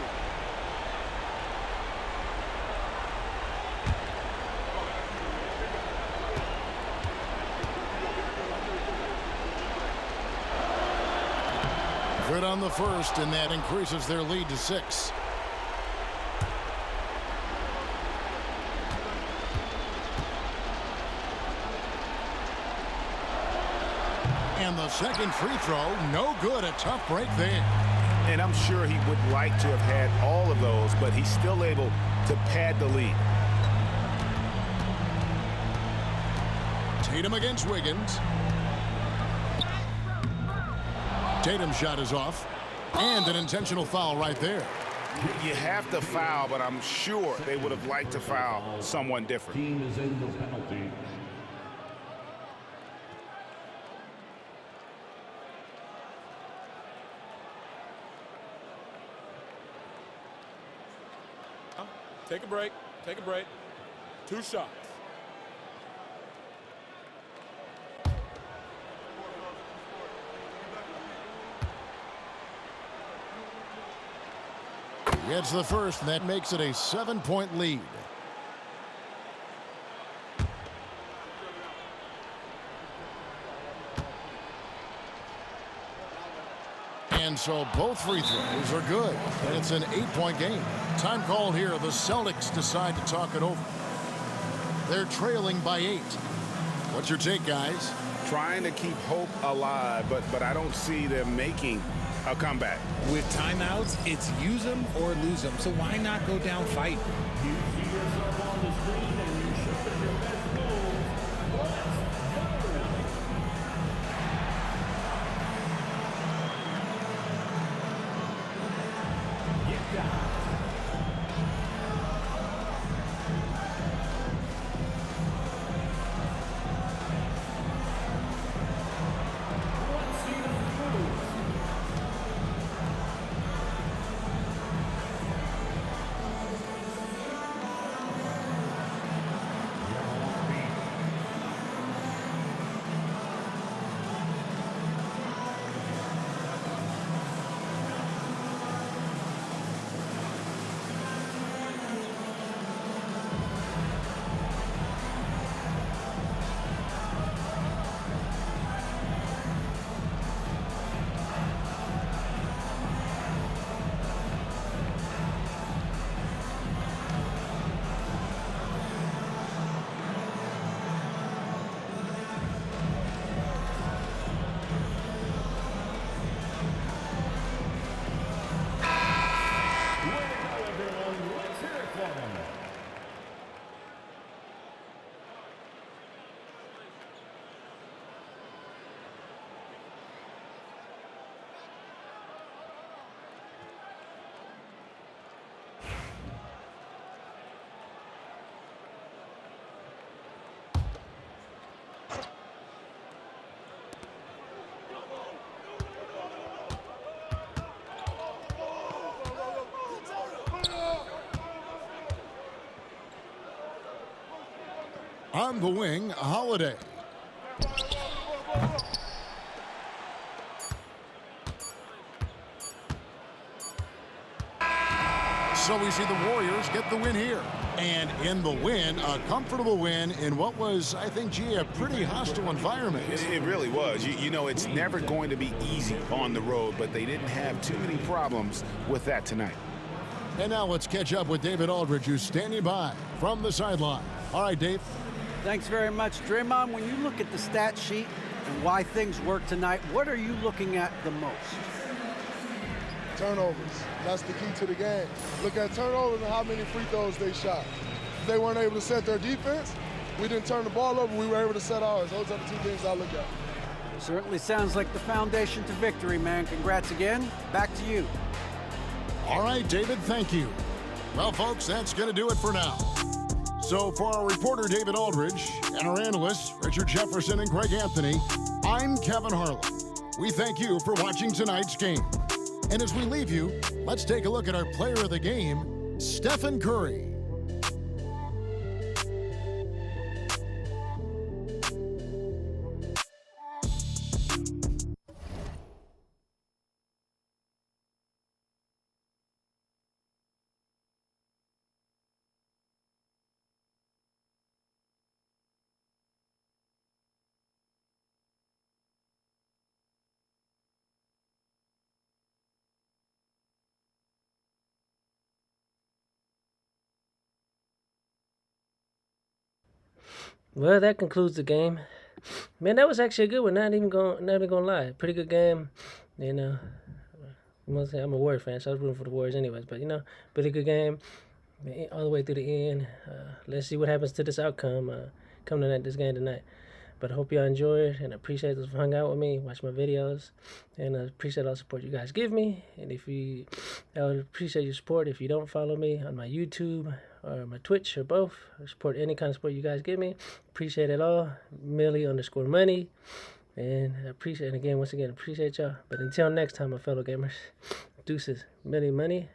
Speaker 2: Good on the first, and that increases their lead to 6. And the second free throw, no good. A tough break there.
Speaker 5: And I'm sure he would like to have had all of those, but he's still able to pad the lead.
Speaker 2: Tatum against Wiggins. Tatum's shot is off. And an intentional foul right there.
Speaker 5: You have to foul, but I'm sure they would have liked to foul someone different.
Speaker 8: Team is in the penalty.
Speaker 9: Take a break. Take a break. 2 shots.
Speaker 2: Gets the first, and that makes it a 7-point lead. And so both free throws are good, and it's an 8-point game. Time call here. The Celtics decide to talk it over. They're trailing by 8. What's your take, guys?
Speaker 5: Trying to keep hope alive, but I don't see them making a comeback.
Speaker 6: With timeouts, it's use them or lose them. So why not go down fighting?
Speaker 8: You see yourself on the screen and you show them your best move. Let's go. Get down. Let's see them move.
Speaker 2: On the wing, Holiday. So we see the Warriors get the win here. And in the win, a comfortable win in what was, I think, gee, a pretty hostile environment.
Speaker 5: It really was. You know, it's never going to be easy on the road, but they didn't have too many problems with that tonight.
Speaker 2: And now let's catch up with David Aldridge, who's standing by from the sideline. All right, Dave.
Speaker 7: Thanks very much, Draymond. When you look at the stat sheet and why things work tonight, what are you looking at the most?
Speaker 14: Turnovers. That's the key to the game. Look at turnovers and how many free throws they shot. If they weren't able to set their defense, we didn't turn the ball over, we were able to set ours. Those are the two things I look at.
Speaker 7: Certainly sounds like the foundation to victory, man. Congrats again. Back to you.
Speaker 2: All right, David, thank you. Well, folks, that's going to do it for now. So for our reporter, David Aldridge, and our analysts, Richard Jefferson and Greg Anthony, I'm Kevin Harlan. We thank you for watching tonight's game. And as we leave you, let's take a look at our player of the game, Stephen Curry.
Speaker 1: Well, that concludes the game. Man, that was actually a good one. Not even gonna lie. Pretty good game. You know, I'm a Warrior fan, so I was rooting for the Warriors anyways. But pretty good game. All the way through the end. Let's see what happens to this outcome. Come tonight, this game tonight. But I hope y'all enjoy it, and I appreciate those who hung out with me, watch my videos, and I appreciate all the support you guys give me. And I would appreciate your support if you don't follow me on my YouTube or my Twitch or both. I support any kind of support you guys give me. Appreciate it all. Millie_money. And I appreciate, and again, once again, appreciate y'all. But until next time, my fellow gamers, deuces, Millie Money.